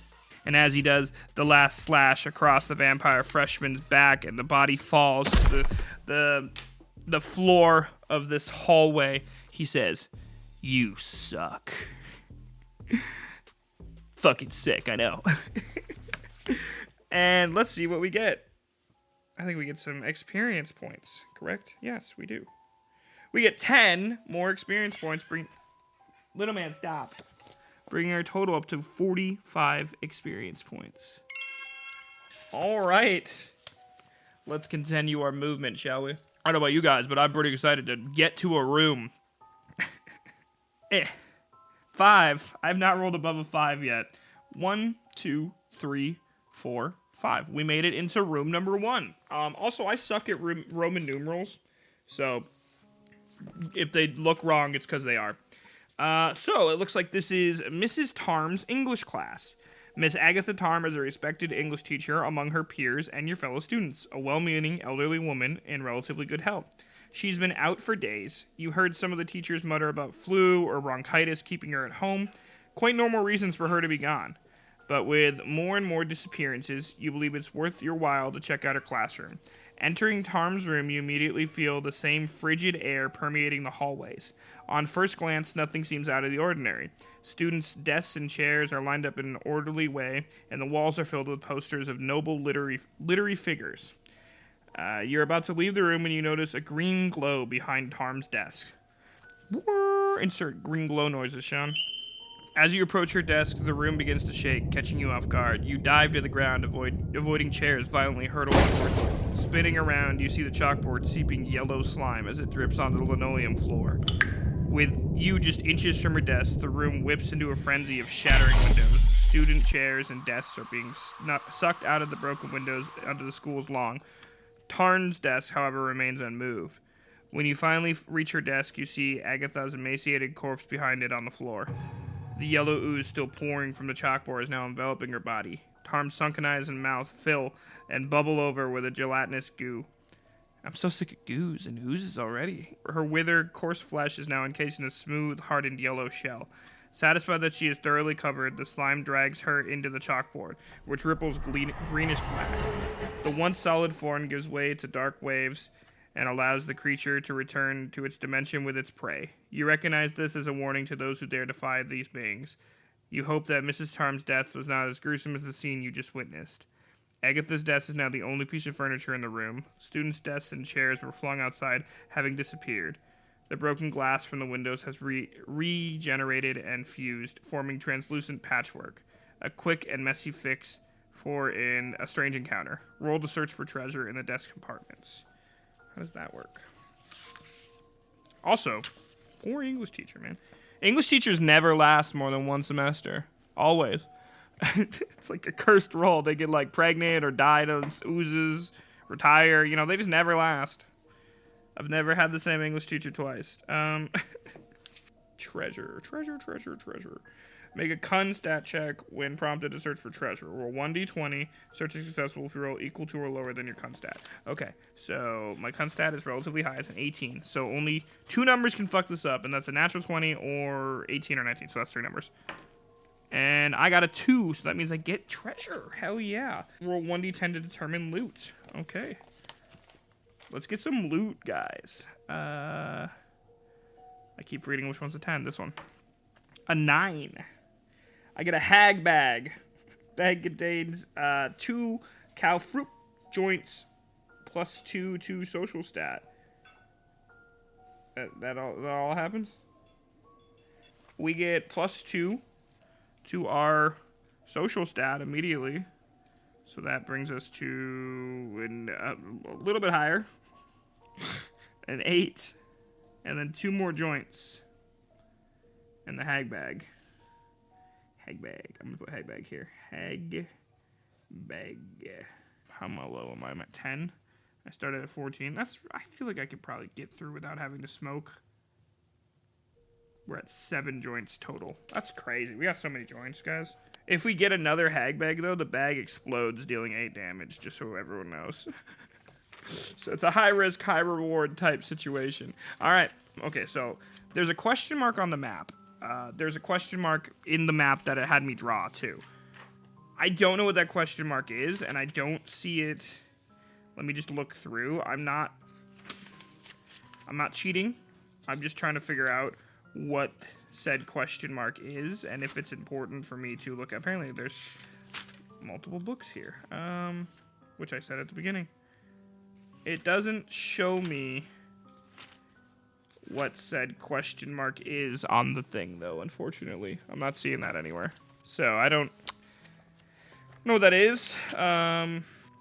[SPEAKER 1] And as he does the last slash across the vampire freshman's back and the body falls to the floor of this hallway, he says, "You suck." Fucking sick, I know. And let's see what we get. I think we get some experience points, correct? Yes, we do. We get 10 more experience points. Little man, stop. Bringing our total up to 45 experience points. All right. Let's continue our movement, shall we? I don't know about you guys, but I'm pretty excited to get to a room. 5. I've not rolled above a 5 yet. 1, 2, 3, 4, 5. We made it into room number 1. Also, I suck at Roman numerals, so if they look wrong, it's because they are. So it looks like this is Mrs. Tarm's English class. Miss Agatha Tarm is a respected English teacher among her peers and your fellow students, a well-meaning elderly woman in relatively good health. She's been out for days. You heard some of the teachers mutter about flu or bronchitis keeping her at home. Quite normal reasons for her to be gone. But with more and more disappearances, you believe it's worth your while to check out her classroom. Entering Tarm's room, you immediately feel the same frigid air permeating the hallways. On first glance, nothing seems out of the ordinary. Students' desks and chairs are lined up in an orderly way, and the walls are filled with posters of noble literary figures. You're about to leave the room when you notice a green glow behind Tarm's desk. Insert green glow noises, Sean. As you approach her desk, the room begins to shake, catching you off guard. You dive to the ground, avoiding chairs violently hurtling towards you. Spinning around, you see the chalkboard seeping yellow slime as it drips onto the linoleum floor. With you just inches from her desk, the room whips into a frenzy of shattering windows. Student chairs and desks are being sucked out of the broken windows onto the school's lawn. Tarn's desk, however, remains unmoved. When you finally reach her desk, you see Agatha's emaciated corpse behind it on the floor. The yellow ooze still pouring from the chalkboard is now enveloping her body. Tarm's sunken eyes and mouth fill and bubble over with a gelatinous goo. I'm so sick of goos and oozes already. Her withered, coarse flesh is now encased in a smooth, hardened yellow shell. Satisfied that she is thoroughly covered, the slime drags her into the chalkboard, which ripples greenish black. The once solid form gives way to dark waves and allows the creature to return to its dimension with its prey. You recognize this as a warning to those who dare defy these beings. You hope that Mrs. Tarm's death was not as gruesome as the scene you just witnessed. Agatha's desk is now the only piece of furniture in the room. Students' desks and chairs were flung outside, having disappeared. The broken glass from the windows has regenerated and fused, forming translucent patchwork. A quick and messy fix for a strange encounter. Roll to search for treasure in the desk compartments. How does that work? Also, poor English teacher, man. English teachers never last more than 1 semester. Always. It's like a cursed role. They get like pregnant or die of oozes, retire. You know, they just never last. I've never had the same English teacher twice. Treasure. Make a con stat check when prompted to search for treasure. Roll 1d20. Searching successful if you roll equal to or lower than your con stat. Okay, so my con stat is relatively high. It's an 18. So only 2 numbers can fuck this up, and that's a natural 20 or 18 or 19. So that's 3 numbers. And I got a 2, so that means I get treasure. Hell yeah. Roll 1d10 to determine loot. Okay. Let's get some loot, guys. I keep reading which one's a 10. This one. A 9. I get a hag bag. Bag contains 2 cow fruit joints plus 2 to social stat. That all happens? We get plus 2 to our social stat immediately. So that brings us to a little bit higher. An 8. And then 2 more joints. And the hag bag. Hag bag. I'm going to put hag bag here. Hag bag. How low am I? I'm at 10. I started at 14. I feel like I could probably get through without having to smoke. We're at 7 joints total. That's crazy. We got so many joints, guys. If we get another hag bag, though, the bag explodes, dealing 8 damage, just so everyone knows. So it's a high-risk, high-reward type situation. All right. Okay, so there's a question mark on the map. There's a question mark in the map that it had me draw, too. I don't know what that question mark is, and I don't see it. Let me just look through. I'm not cheating. I'm just trying to figure out what said question mark is, and if it's important for me to look at. Apparently, there's multiple books here, which I said at the beginning. It doesn't show me what said question mark is on the thing, though, unfortunately. I'm not seeing that anywhere. So, I don't know what that is.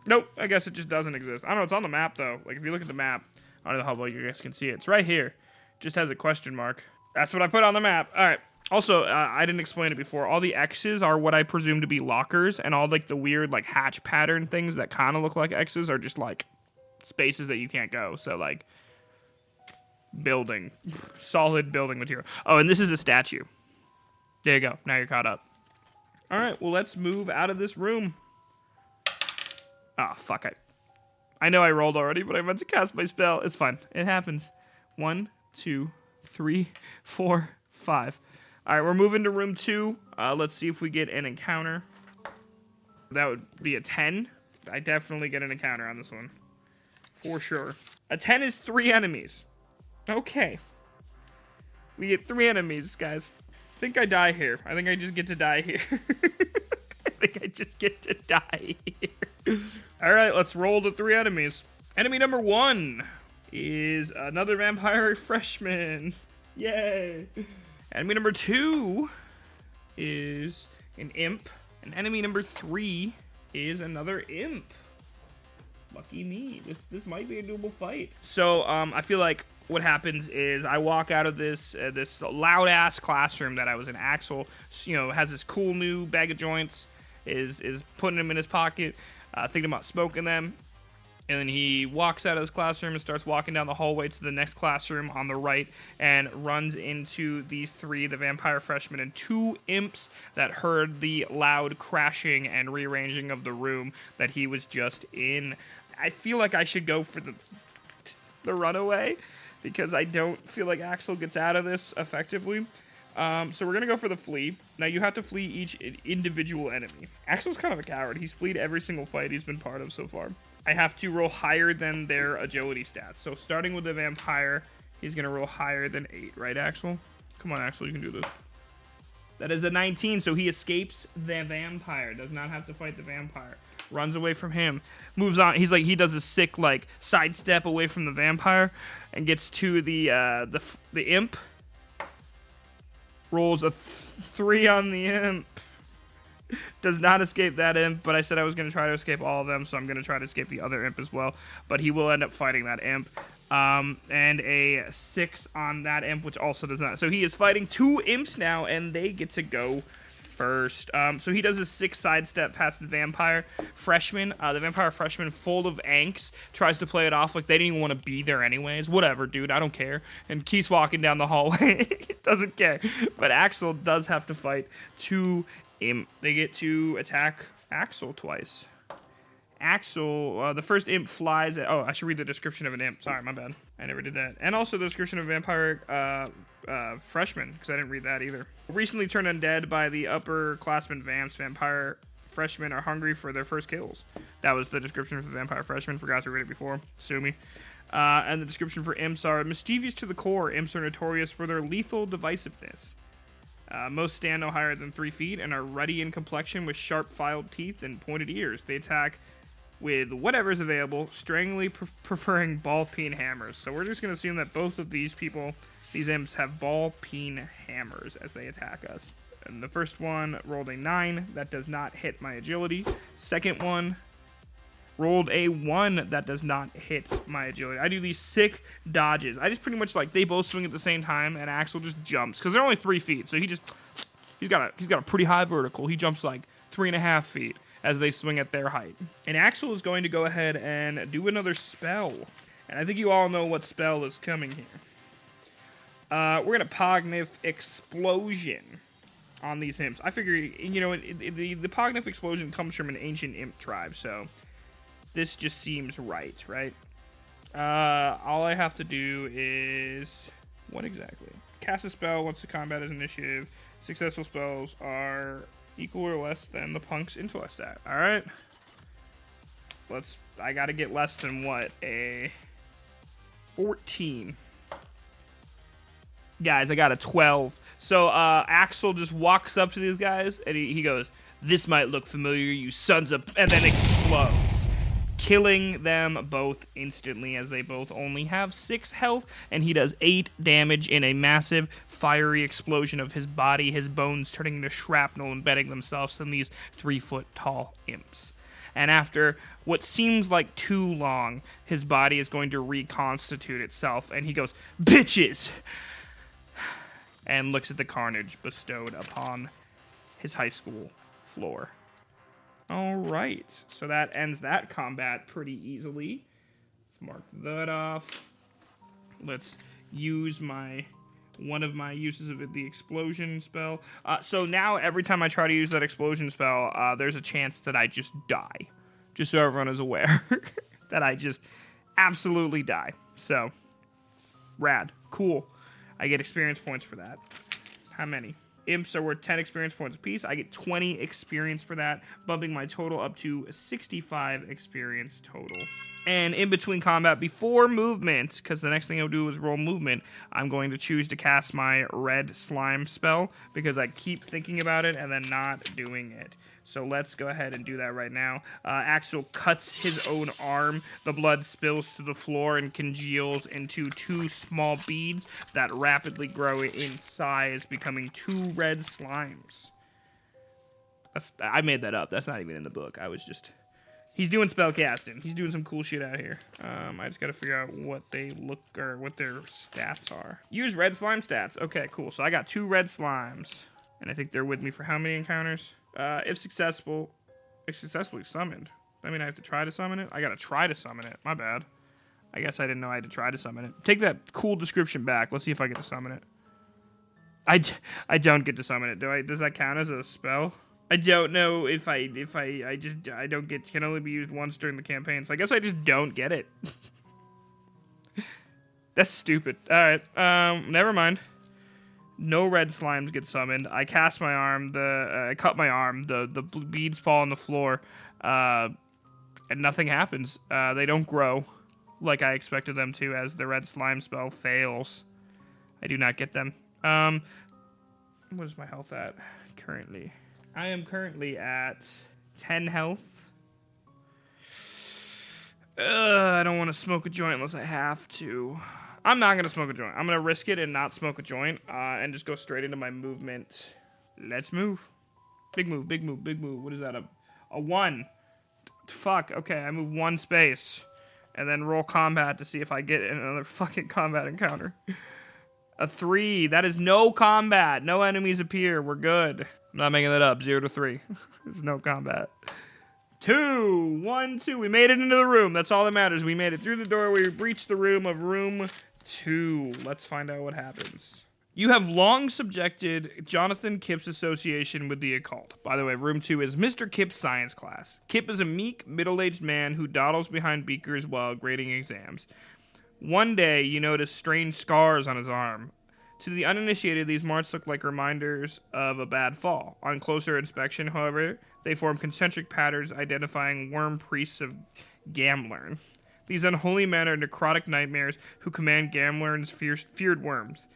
[SPEAKER 1] Nope, I guess it just doesn't exist. I don't know, it's on the map, though. Like, if you look at the map, I don't know how well you guys can see it. It's right here. Just has a question mark. That's what I put on the map. All right. Also, I didn't explain it before. All the X's are what I presume to be lockers, and all, like, the weird, like, hatch pattern things that kind of look like X's are just, like, spaces that you can't go. So, like, building. Solid building material. Oh, and this is a statue. There you go. Now you're caught up. All right, well, let's move out of this room. Ah, fuck it. I know I rolled already, but I meant to cast my spell. It's fine. It happens. 1, 2, 3, 4, 5. All right, we're moving to room 2. Let's see if we get an encounter. That would be a 10. I definitely get an encounter on this one. For sure. A 10 is 3 enemies. Okay. We get 3 enemies, guys. I think I die here. I think I just get to die here. I think I just get to die here. All right, let's roll the 3 enemies. Enemy number 1 is another vampire freshman. Yay. Enemy number 2 is an imp. And enemy number 3 is another imp. Lucky me. This might be a doable fight. So, I feel like what happens is I walk out of this loud-ass classroom that I was in. Axel, has this cool new bag of joints, is putting them in his pocket, thinking about smoking them. And then he walks out of his classroom and starts walking down the hallway to the next classroom on the right and runs into these 3, the vampire freshmen, and 2 imps that heard the loud crashing and rearranging of the room that he was just in. I feel like I should go for the runaway because I don't feel like Axel gets out of this effectively. So we're going to go for the flee. Now, you have to flee each individual enemy. Axel's kind of a coward. He's fleed every single fight he's been part of so far. I have to roll higher than their agility stats. So starting with the vampire, he's going to roll higher than 8, right, Axel? Come on, Axel, you can do this. That is a 19, so he escapes the vampire. Does not have to fight the vampire. Runs away from him. Moves on. He does a sick, like, sidestep away from the vampire and gets to the imp. Rolls a 3 on the imp. Does not escape that imp, but I said I was going to try to escape all of them, so I'm going to try to escape the other imp as well. But he will end up fighting that imp. And a 6 on that imp, which also does not. So he is fighting 2 imps now, and they get to go first. So he does a 6 sidestep past the vampire freshman. The vampire freshman, full of angst, tries to play it off like they didn't even want to be there anyways. Whatever, dude, I don't care. And keeps walking down the hallway. Doesn't care. But Axel does have to fight 2 imp. They get to attack Axel twice. Axel, the first imp flies at... Oh, I should read the description of an imp. Sorry, my bad. I never did that. And also the description of vampire freshman, because I didn't read that either. Recently turned undead by the upperclassmen vamps, vampire freshmen are hungry for their first kills. That was the description for the vampire freshman. Forgot to read it before. Sue me. And the description for imps are mischievous to the core. Imps are notorious for their lethal divisiveness. Most stand no higher than 3 feet and are ruddy in complexion with sharp filed teeth and pointed ears. They attack with whatever's available, strongly preferring ball-peen hammers. So we're just going to assume that both of these people, these imps, have ball-peen hammers as they attack us. And the first one rolled a 9. That does not hit my agility. Second one rolled a 1. That does not hit my agility. I do these sick dodges. I just pretty much like they both swing at the same time, and Axel just jumps because they're only 3 feet. So he's got a pretty high vertical. He jumps like 3.5 feet as they swing at their height. And Axel is going to go ahead and do another spell. And I think you all know what spell is coming here. We're going to Pognif Explosion on these imps. I figure, you know, the Pognif Explosion comes from an ancient imp tribe, so this just seems right? All I have to do is... what exactly? Cast a spell once the combat is initiative. Successful spells are equal or less than the punk's intellect stat. Alright. I gotta get less than what? A 14. Guys, I got a 12. So Axel just walks up to these guys and he goes, "This might look familiar, you sons of..." and then explodes, killing them both instantly as they both only have 6 health, and he does 8 damage in a massive fiery explosion of his body, his bones turning into shrapnel, embedding themselves in these 3-foot-tall imps. And after what seems like too long, his body is going to reconstitute itself, and he goes, "Bitches!" and looks at the carnage bestowed upon his high school floor. All right, so that ends that combat pretty easily. Let's mark that off. Let's use one of my uses of the explosion spell. So now every time I try to use that explosion spell, there's a chance that I just die. Just so everyone is aware that I just absolutely die. So, rad, cool. I get experience points for that. How many? Imps are worth 10 experience points apiece. I get 20 experience for that, bumping my total up to 65 experience total. And in between combat, before movement, because the next thing I'll do is roll movement, I'm going to choose to cast my red slime spell, because I keep thinking about it and then not doing it. So let's go ahead and do that right now. Axel cuts his own arm. The blood spills to the floor and congeals into 2 small beads that rapidly grow in size, becoming 2 red slimes. I made that up. That's not even in the book. He's doing spell casting. He's doing some cool shit out here. I just gotta figure out what they look, or what their stats are. Use red slime stats. Okay, cool. So I got 2 red slimes, and I think they're with me for how many encounters? If successfully summoned. I mean, I have to try to summon it? I gotta try to summon it. My bad. I guess I didn't know I had to try to summon it. Take that cool description back. Let's see if I get to summon it. I don't get to summon it. Does that count as a spell? I don't know if can only be used once during the campaign. So I guess I just don't get it. That's stupid. All right. Never mind. No red slimes get summoned. I cast my arm. I cut my arm. The beads fall on the floor, and nothing happens. They don't grow like I expected them to, as the red slime spell fails. I do not get them. What is my health at currently? I am currently at 10 health. I don't want to smoke a joint unless I have to. I'm not going to smoke a joint. I'm going to risk it and not smoke a joint, and just go straight into my movement. Let's move. Big move, big move, big move. What is that? A 1. Fuck. Okay, I move 1 space. And then roll combat to see if I get another fucking combat encounter. A 3. That is no combat. No enemies appear. We're good. I'm not making that up. 0 to 3. There's no combat. 2. 1, 2. We made it into the room. That's all that matters. We made it through the door. We breached the room of room 2. Let's find out what happens. You have long subjected Jonathan Kip's association with the occult. By the way, room 2 is Mr. Kip's science class. Kip is a meek, middle-aged man who dawdles behind beakers while grading exams. One day, you notice strange scars on his arm. To the uninitiated, these marks look like reminders of a bad fall. On closer inspection, however, they form concentric patterns identifying worm priests of Gamlern. These unholy men are necrotic nightmares who command Gamlern's feared worms.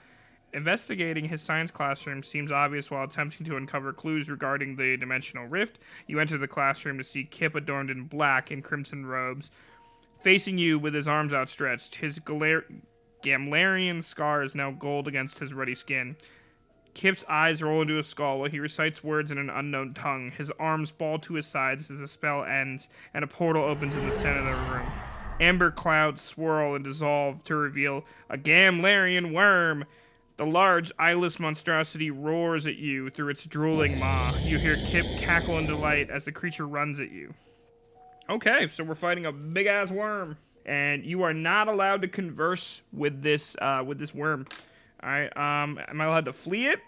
[SPEAKER 1] Investigating his science classroom seems obvious while attempting to uncover clues regarding the dimensional rift. You enter the classroom to see Kip adorned in black and crimson robes, facing you with his arms outstretched. His Gamlerian scars now gold against his ruddy skin. Kip's eyes roll into his skull while he recites words in an unknown tongue. His arms ball to his sides as the spell ends, and a portal opens in the center of the room. Amber clouds swirl and dissolve to reveal a Gamlarian worm. The large, eyeless monstrosity roars at you through its drooling maw. You hear Kip cackle in delight as the creature runs at you. Okay, so we're fighting a big-ass worm. And you are not allowed to converse with this worm. Alright, am I allowed to flee it?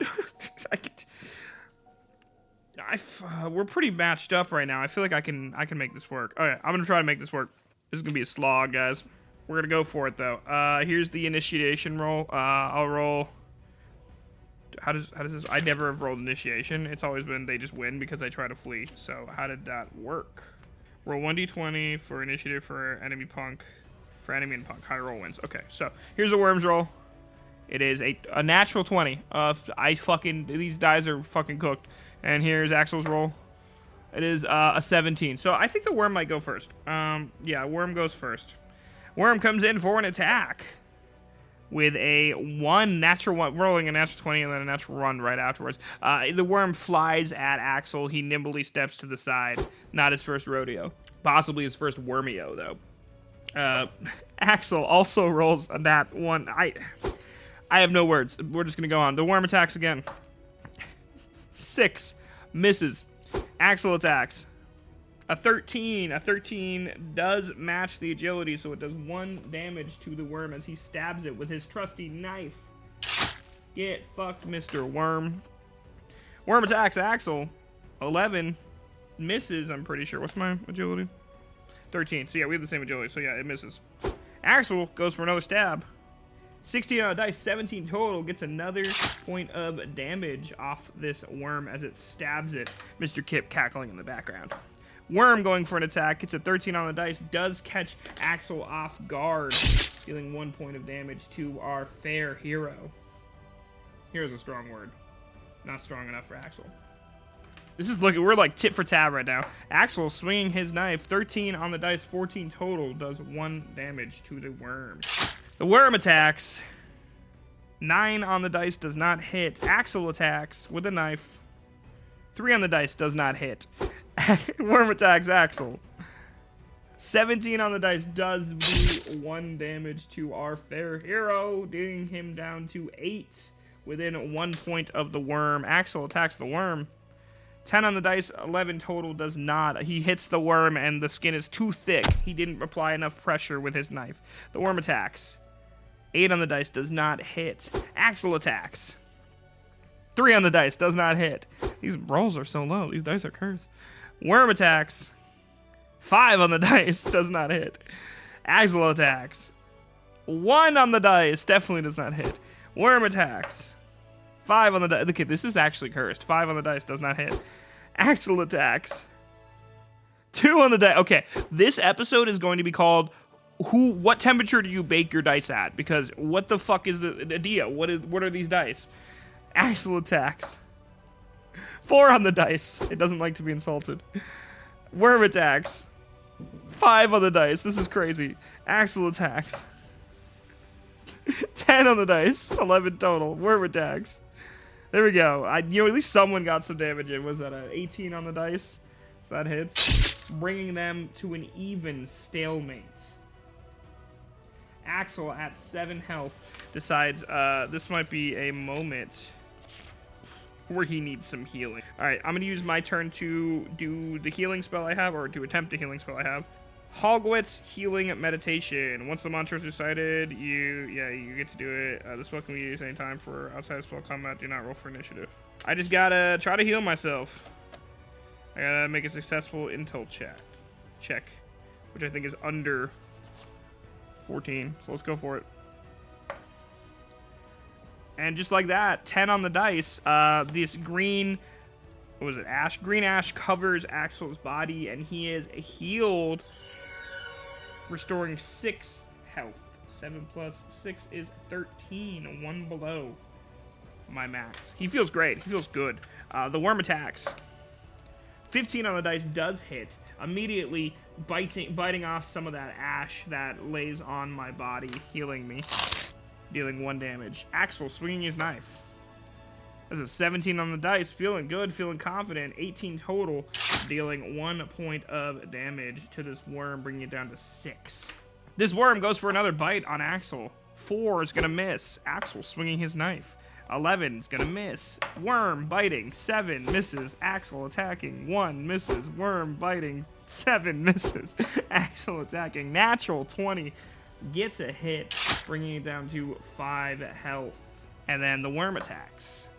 [SPEAKER 1] We're pretty matched up right now. I feel like I can make this work. Okay, I'm gonna try to make this work. This is gonna be a slog, guys. We're gonna go for it though. Here's the initiation roll. I'll roll. How does this? I never have rolled initiation. It's always been they just win because I try to flee. So how did that work? Roll 1d20 for initiative for enemy punk. For enemy and punk. High roll wins. Okay, so here's the worm's roll. It is a natural 20. These dice are fucking cooked. And here's Axel's roll. It is a 17. So I think the worm might go first. Yeah, worm goes first. Worm comes in for an attack with a natural 1, rolling a natural 20 and then a natural 1 right afterwards. The worm flies at Axel. He nimbly steps to the side. Not his first rodeo. Possibly his first wormeo, though. Axel also rolls a nat 1. I have no words. We're just going to go on. The worm attacks again. 6. Misses. Axel attacks. A 13. A 13 does match the agility, so it does 1 damage to the worm as he stabs it with his trusty knife. Get fucked, Mr. Worm. Worm attacks Axel. 11. Misses, I'm pretty sure. What's my agility? 13. So yeah, we have the same agility, so yeah, it misses. Axel goes for another stab. 16 on a dice, 17 total, gets another point of damage off this worm as it stabs it. Mr. Kip cackling in the background. Worm going for an attack, gets a 13 on the dice, does catch Axel off guard, dealing 1 point of damage to our fair hero. Here's a strong word. Not strong enough for Axel. We're like tit for tat right now. Axel swinging his knife, 13 on the dice, 14 total, does 1 damage to the worm. The worm attacks. 9 on the dice does not hit. Axel attacks with a knife. 3 on the dice does not hit. Worm attacks Axel. 17 on the dice does do 1 damage to our fair hero, getting him down to 8 within 1 point of the worm. Axel attacks the worm. 10 on the dice, 11 total does not. He hits the worm and the skin is too thick. He didn't apply enough pressure with his knife. The worm attacks. 8 on the dice does not hit. Axel attacks. 3 on the dice does not hit. These rolls are so low. These dice are cursed. Worm attacks. 5 on the dice does not hit. Axel attacks. 1 on the dice definitely does not hit. Worm attacks. 5 on the dice. Okay, this is actually cursed. 5 on the dice does not hit. Axel attacks. 2 on the dice. Okay, this episode is going to be called what temperature do you bake your dice at? Because what the fuck is the idea? What are these dice? Axel attacks. 4 on the dice. It doesn't like to be insulted. Worm attacks. 5 on the dice. This is crazy. Axel attacks. 10 on the dice. 11 total. Worm attacks. There we go. At least someone got some damage in. Was that an 18 on the dice? So that hits. Bringing them to an even stalemate. Axel at 7 health decides this might be a moment where he needs some healing. Alright, I'm going to use my turn to do the healing spell I have, or to attempt the healing spell I have. Hogwarts Healing Meditation. Once the mantra is recited, you get to do it. This spell can be used anytime for outside of spell combat. Do not roll for initiative. I just gotta try to heal myself. I gotta make a successful intel check, which I think is under 14. So let's go for it. And just like that, 10 on the dice. This green, what was it, ash? Green ash covers Axel's body, and he is healed, restoring 6 health. 7 plus 6 is 13, 1 below my max. He feels great. He feels good. The worm attacks. 15 on the dice does hit, immediately biting off some of that ash that lays on my body, healing me, dealing 1 damage. Axel swinging his knife. That's a 17 on the dice. Feeling good, feeling confident. 18 total, dealing 1 point of damage to this worm, bringing it down to 6. This worm goes for another bite on Axel. 4 is going to miss. Axel swinging his knife. 11 is going to miss. Worm biting. 7 misses. Axel attacking. 1 misses. Worm biting. 7 misses. Axel attacking. Natural 20 gets a hit, bringing it down to 5 health. And then the worm attacks.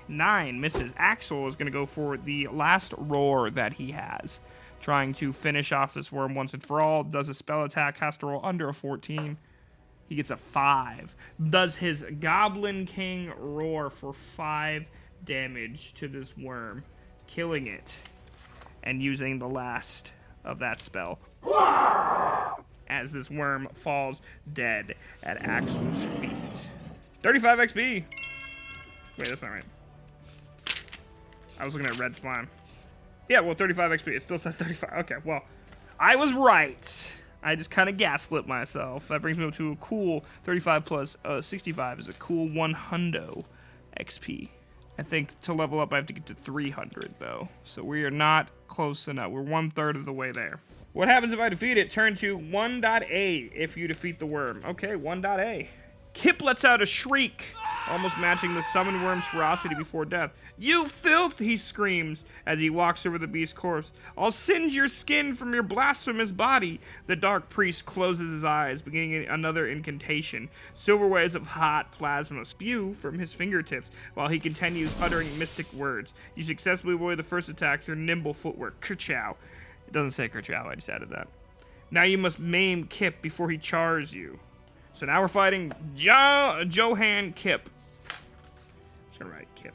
[SPEAKER 1] 9 misses. Axel is going to go for the last roar that he has, trying to finish off this worm once and for all. Does a spell attack, has to roll under a 14. He gets a 5. Does his Goblin King roar for 5 damage to this worm, killing it and using the last of that spell as this worm falls dead at Axel's feet. 35 XP. Wait, that's not right. I was looking at red slime. Yeah, well, 35 XP. It still says 35. Okay, well, I was right. I just kind of gaslit myself. That brings me up to a cool 35 plus 65 is a cool 100 XP. I think to level up I have to get to 300 though. So we are not close enough. We're 1/3 of the way there. What happens if I defeat it? Turn to 1.A if you defeat the worm. Okay, 1.A. Kip lets out a shriek, almost matching the summoned worm's ferocity before death. "You filth!" he screams as he walks over the beast's corpse. "I'll singe your skin from your blasphemous body." The dark priest closes his eyes, beginning another incantation. Silver waves of hot plasma spew from his fingertips while he continues uttering mystic words. You successfully avoid the first attack through nimble footwork. Kerchow. It doesn't say Kerchow, I just added that. Now you must maim Kip before he chars you. So now we're fighting Johann Kip. Just gonna write Kip.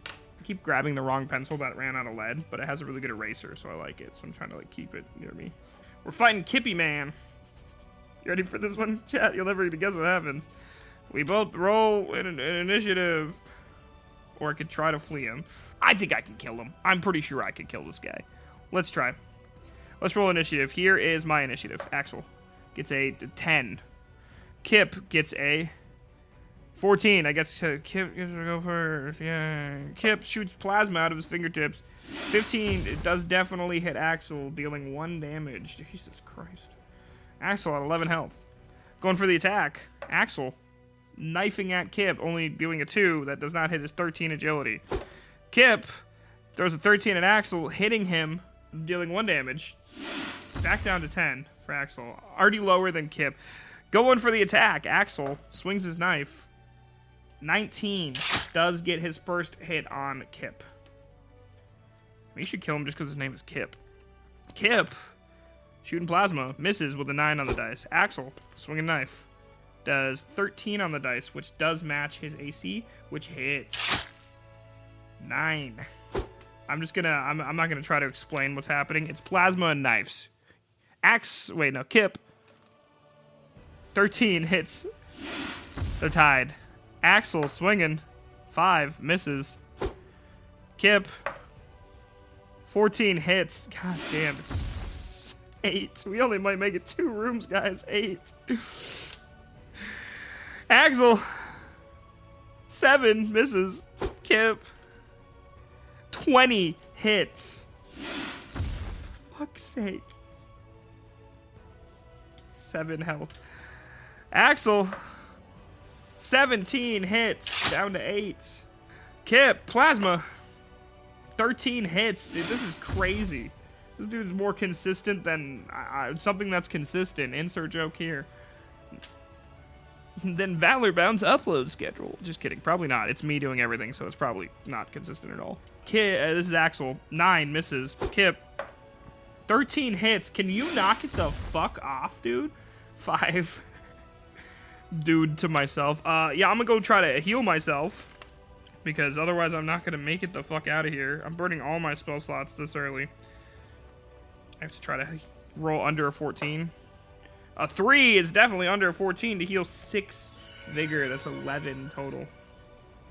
[SPEAKER 1] I keep grabbing the wrong pencil that ran out of lead, but it has a really good eraser, so I like it. So I'm trying to like keep it near me. We're fighting Kippy Man. You ready for this one, chat? You'll never even guess what happens. We both roll in an initiative, or I could try to flee him. I think I can kill him. I'm pretty sure I can kill this guy. Let's try. Let's roll initiative. Here is my initiative. Axel gets a 10. Kip gets a 14. I guess Kip gets to go first. Yeah. Kip shoots plasma out of his fingertips. 15. It does definitely hit Axel, dealing 1 damage. Jesus Christ. Axel at 11 health. Going for the attack. Axel knifing at Kip, only doing a 2. That does not hit his 13 agility. Kip throws a 13 at Axel, hitting him, dealing 1 damage. Back down to 10 for Axel. Already lower than Kip. Going for the attack. Axel swings his knife. 19 does get his first hit on Kip. We should kill him just because his name is Kip. Kip, shooting plasma, misses with a 9 on the dice. Axel, swinging knife, does 13 on the dice, which does match his AC, which hits. 9. I'm not gonna try to explain what's happening. It's plasma and knives. Kip. 13 hits. They're tied. Axel swinging. 5 misses. Kip. 14 hits. God damn, it's 8. We only might make it 2 rooms, guys. 8. Axel. 7 misses. Kip. 20 hits. Fuck's sake. 7 health. Axel. 17 hits. Down to 8. Kip. Plasma. 13 hits. Dude, this is crazy. This dude's more consistent than something that's consistent. Insert joke here. Then Valorbound's upload schedule. Just kidding. Probably not. It's me doing everything, so it's probably not consistent at all. This is Axel. 9 misses. Kip. 13 hits. Can you knock it the fuck off, dude? 5. Dude to myself. Yeah, I'm gonna go try to heal myself, because otherwise I'm not gonna make it the fuck out of here. I'm burning all my spell slots this early. I have to try to roll under a 14. A 3 is definitely under a 14 to heal 6 vigor. That's 11 total.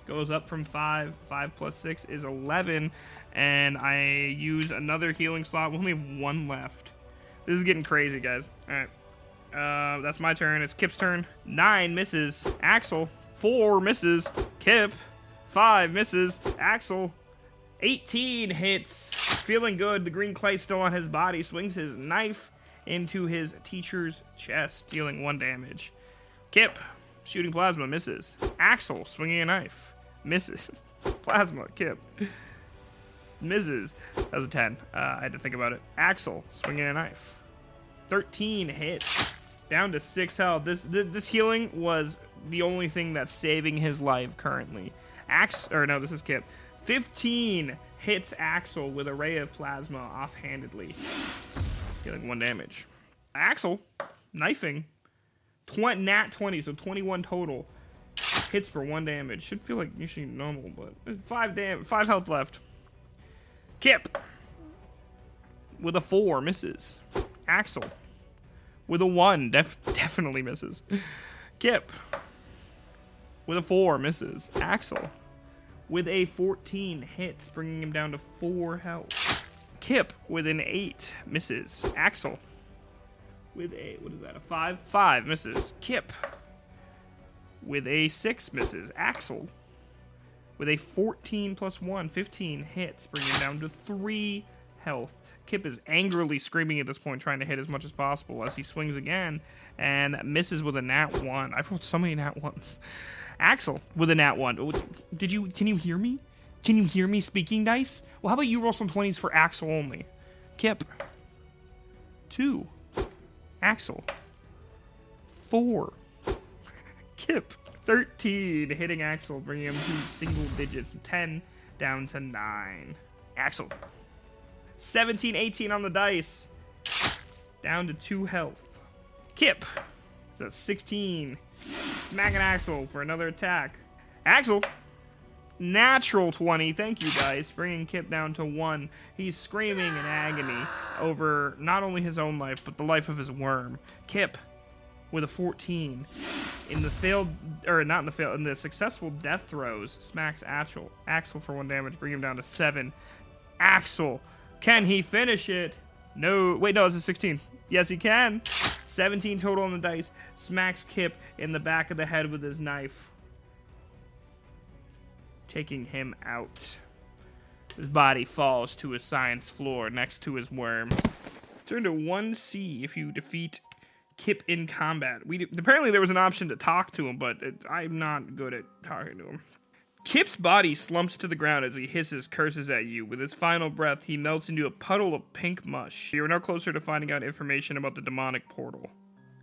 [SPEAKER 1] Goes up from 5. 5 plus 6 is 11. And I use another healing slot. We only have 1 left. This is getting crazy, guys. Alright. That's my turn. It's Kip's turn. 9 misses. Axel. 4 misses. Kip. 5 misses. Axel, 18 hits. Feeling good. The green clay still on his body. Swings his knife into his teacher's chest, dealing 1 damage. Kip, shooting plasma, misses. Axel, swinging a knife, misses. Plasma, Kip, misses. That was a 10. I had to think about it. Axel, swinging a knife, 13 hits. Down to 6 health. This healing was the only thing that's saving his life currently. This is Kip. 15 hits Axel with a ray of plasma offhandedly, dealing 1 damage. Axel, knifing, nat 20, so 21 total. Hits for 1 damage. Should feel like usually normal, but 5 health left. Kip, with a 4, misses. Axel, with a 1, definitely misses. Kip, with a 4, misses. Axel, with a 14, hits, bringing him down to 4 health. Kip, with an 8, misses. Axel, with a, a 5? 5, misses. Kip, with a 6, misses. Axel, with a 14 plus 1, 15, hits, bringing him down to 3 health. Kip is angrily screaming at this point, trying to hit as much as possible as he swings again and misses with a nat 1. I've rolled so many nat 1s. Axel with a nat 1. Can you hear me? Can you hear me speaking dice? Well, how about you roll some 20s for Axel only? Kip, 2. Axel, 4. Kip, 13, hitting Axel, bringing him to single digits, 10 down to 9. Axel, 17, 18 on the dice, down to 2 health. Kip, so 16, smacking Axel for another attack. Axel, natural 20, thank you guys, bringing Kip down to 1. He's screaming in agony over not only his own life, but the life of his worm. Kip, with a 14, in the successful death throws, smacks Axel for 1 damage, bring him down to 7. Axel, can he finish it? No, wait, no, it's a 16. Yes, he can. 17 total on the dice, smacks Kip in the back of the head with his knife, taking him out. His body falls to his science floor next to his worm. Turn to 1C if you defeat Kip in combat. Apparently there was an option to talk to him, but I'm not good at talking to him. Kip's body slumps to the ground as he hisses curses at you. With his final breath, he melts into a puddle of pink mush. You are now closer to finding out information about the demonic portal.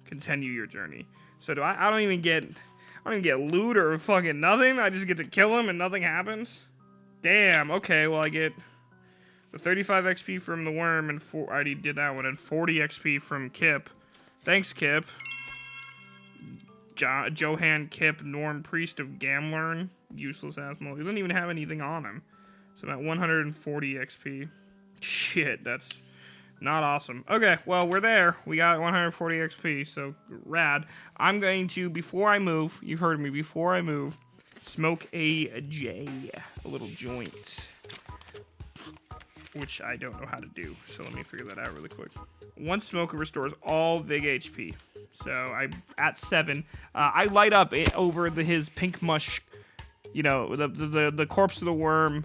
[SPEAKER 1] Continue your journey. So I don't even get loot or fucking nothing? I just get to kill him and nothing happens? Damn, okay, well I get the 35 XP from the worm and I already did that one, and 40 XP from Kip. Thanks, Kip. Johann Kip, Norm Priest of Gamlern. Useless asshole. He doesn't even have anything on him. So I'm at 140 XP. Shit, that's not awesome. Okay, well, we're there. We got 140 XP, so rad. I'm going to, before I move, you've heard me, before I move, smoke a little joint. Which I don't know how to do, so let me figure that out really quick. One smoker restores all Vig HP. So I'm at 7. I light up over his pink mush, you know, the corpse of the worm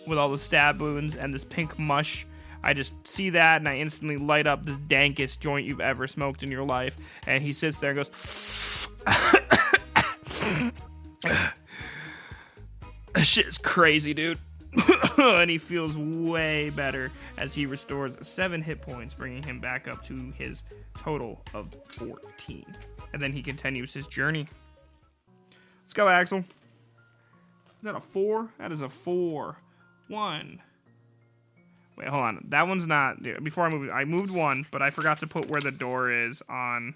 [SPEAKER 1] with all the stab wounds and this pink mush. I just see that and I instantly light up this dankest joint you've ever smoked in your life. And he sits there and goes, that shit's crazy, dude. And he feels way better as he restores 7 hit points, bringing him back up to his total of 14. And then he continues his journey. Let's go, Axel. Is that a 4? That is a 4. 1. Wait, hold on. That one's not... Before I moved 1, but I forgot to put where the door is on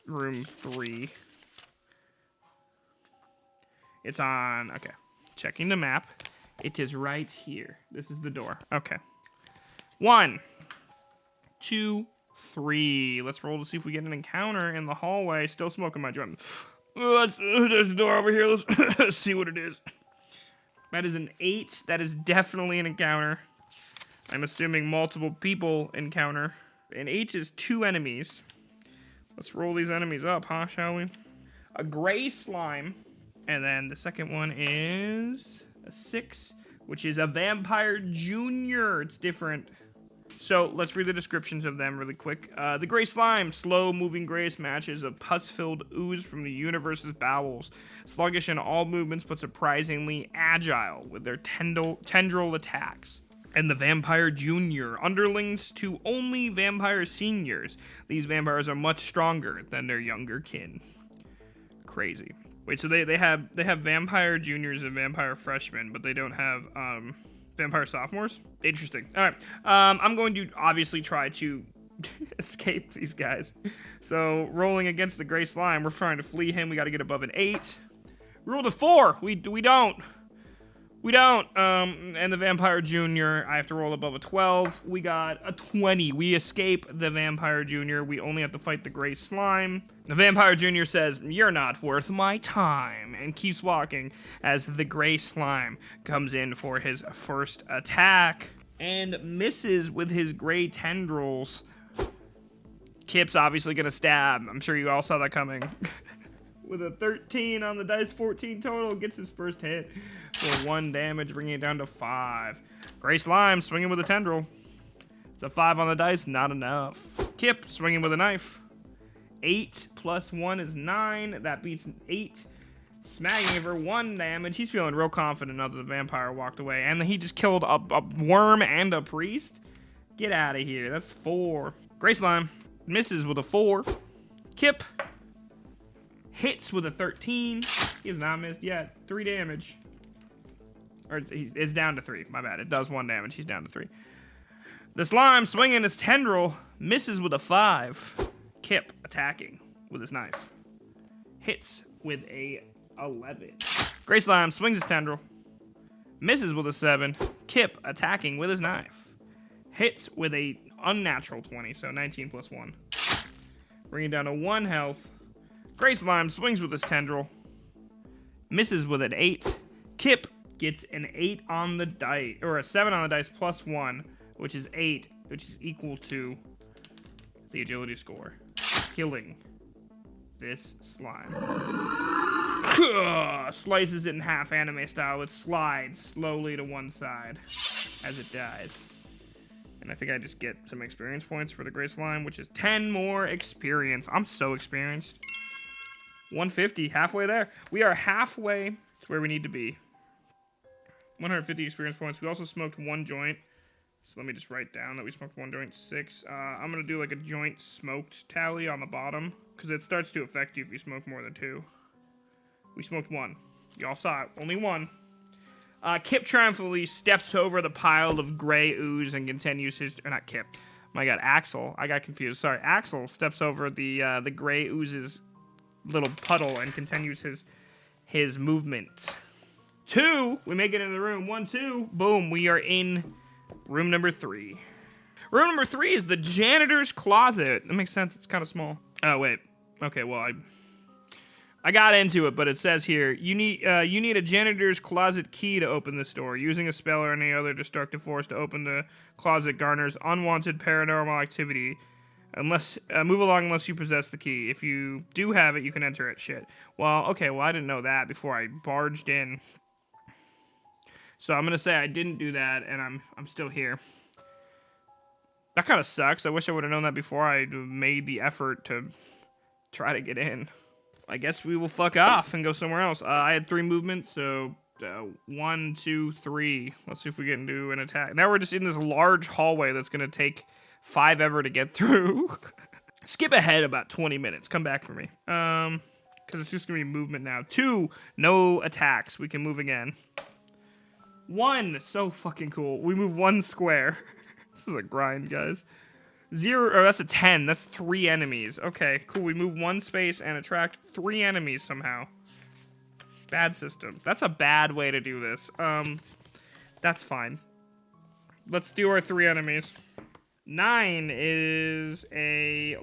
[SPEAKER 1] room 3. It's on... Okay. Checking the map. It is right here. This is the door. Okay. 1, 2, 3. Let's roll to see if we get an encounter in the hallway. Still smoking my joint. There's a door over here. Let's see what it is. That is an 8. That is definitely an encounter. I'm assuming multiple people encounter. An 8 is 2 enemies. Let's roll these enemies up, huh, shall we? A gray slime And then the second one is a 6, which is a Vampire Junior. It's different. So let's read the descriptions of them really quick. The gray slime, slow-moving gray smashes of pus-filled ooze from the universe's bowels. Sluggish in all movements, but surprisingly agile with their tendril attacks. And the Vampire Junior, underlings to only vampire seniors. These vampires are much stronger than their younger kin. Crazy. Wait, so they have Vampire Juniors and Vampire Freshmen, but they don't have Vampire Sophomores? Interesting. All right. I'm going to obviously try to escape these guys. So, rolling against the gray slime, we're trying to flee him. We got to get above an 8. We rolled a 4. We don't. We don't. And the Vampire Junior, I have to roll above a 12. We got a 20. We escape the Vampire Junior. We only have to fight the gray slime. The Vampire Junior says, "You're not worth my time," and keeps walking as the gray slime comes in for his first attack and misses with his gray tendrils. Kip's obviously gonna stab. I'm sure you all saw that coming. With a 13 on the dice, 14 total, gets his first hit for 1 damage, bringing it down to 5. Gray slime swinging with a tendril. It's a 5 on the dice, not enough. Kip swinging with a knife. 8 plus 1 is 9. That beats an 8. Smacking him for 1 damage. He's feeling real confident now that the vampire walked away. And he just killed a worm and a priest. Get out of here. That's 4. Gray slime misses with a 4. Kip hits with a 13. He has not missed yet. 3 damage. Or it's down to 3. My bad. It does 1 damage. He's down to 3. The slime swinging his tendril misses with a 5. Kip attacking with his knife. Hits with a 11. Gray slime swings his tendril. Misses with a 7. Kip attacking with his knife. Hits with a unnatural 20. So 19 plus 1. Bringing down to 1 health. Gray slime swings with his tendril. Misses with an 8. Kip gets an 8 on the dice, or a 7 on the dice plus 1, which is 8, which is equal to the agility score. Killing this slime. Slices it in half anime style. It slides slowly to one side as it dies. And I think I just get some experience points for the gray slime, which is 10 more experience. I'm so experienced. 150, halfway there. We are halfway to where we need to be. 150 experience points. We also smoked 1 joint. So let me just write down that we smoked 1 joint. 6. I'm going to do like a joint smoked tally on the bottom, because it starts to affect you if you smoke more than 2. We smoked 1. Y'all saw it. Only 1. Kip triumphantly steps over the pile of gray ooze and continues his... Or not Kip. My god, Axel. I got confused. Sorry. Axel steps over the gray ooze's little puddle and continues his movement. 2, we make it in the room. 1, 2, boom, we are in room number 3. Room number 3 is the janitor's closet. That makes sense. It's kind of small. Oh wait. Okay. Well, I got into it, but it says here you need a janitor's closet key to open this door. Using a spell or any other destructive force to open the closet garners unwanted paranormal activity. Unless move along unless you possess the key. If you do have it, you can enter it. Shit. Well, okay. Well, I didn't know that before I barged in. So I'm gonna say I didn't do that, and I'm still here. That kind of sucks. I wish I would have known that before I made the effort to try to get in. I guess we will fuck off and go somewhere else. I had 3 movements, so 1, 2, 3. Let's see if we get into an attack. Now we're just in this large hallway that's gonna take 5 ever to get through. Skip ahead about 20 minutes. Come back for me. Because it's just gonna be movement now. 2, no attacks. We can move again. 1, so fucking cool. We move 1 square. This is a grind, guys. 0, or that's a 10. That's 3 enemies. Okay, cool. We move 1 space and attract 3 enemies somehow. Bad system. That's a bad way to do this. That's fine. Let's do our 3 enemies. 9 is a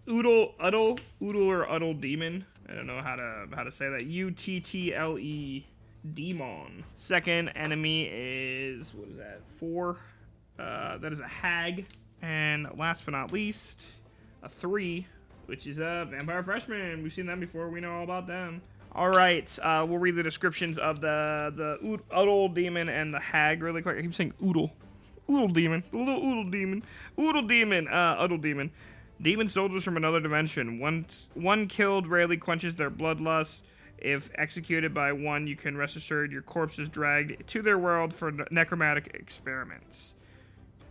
[SPEAKER 1] Oodle or Uddle demon. I don't know how to say that. Uttle demon. Second enemy is, what is that? 4. That is a hag. And last but not least, a 3, which is a vampire freshman. We've seen them before. We know all about them. All right, we'll read the descriptions of the Oodle demon and the hag really quick. I keep saying Oodle. Oodle demon. The little Oodle demon. Oodle demon. Oodle demon. Demon soldiers from another dimension. One killed rarely quenches their bloodlust. If executed by one, you can rest assured your corpse is dragged to their world for necromantic experiments.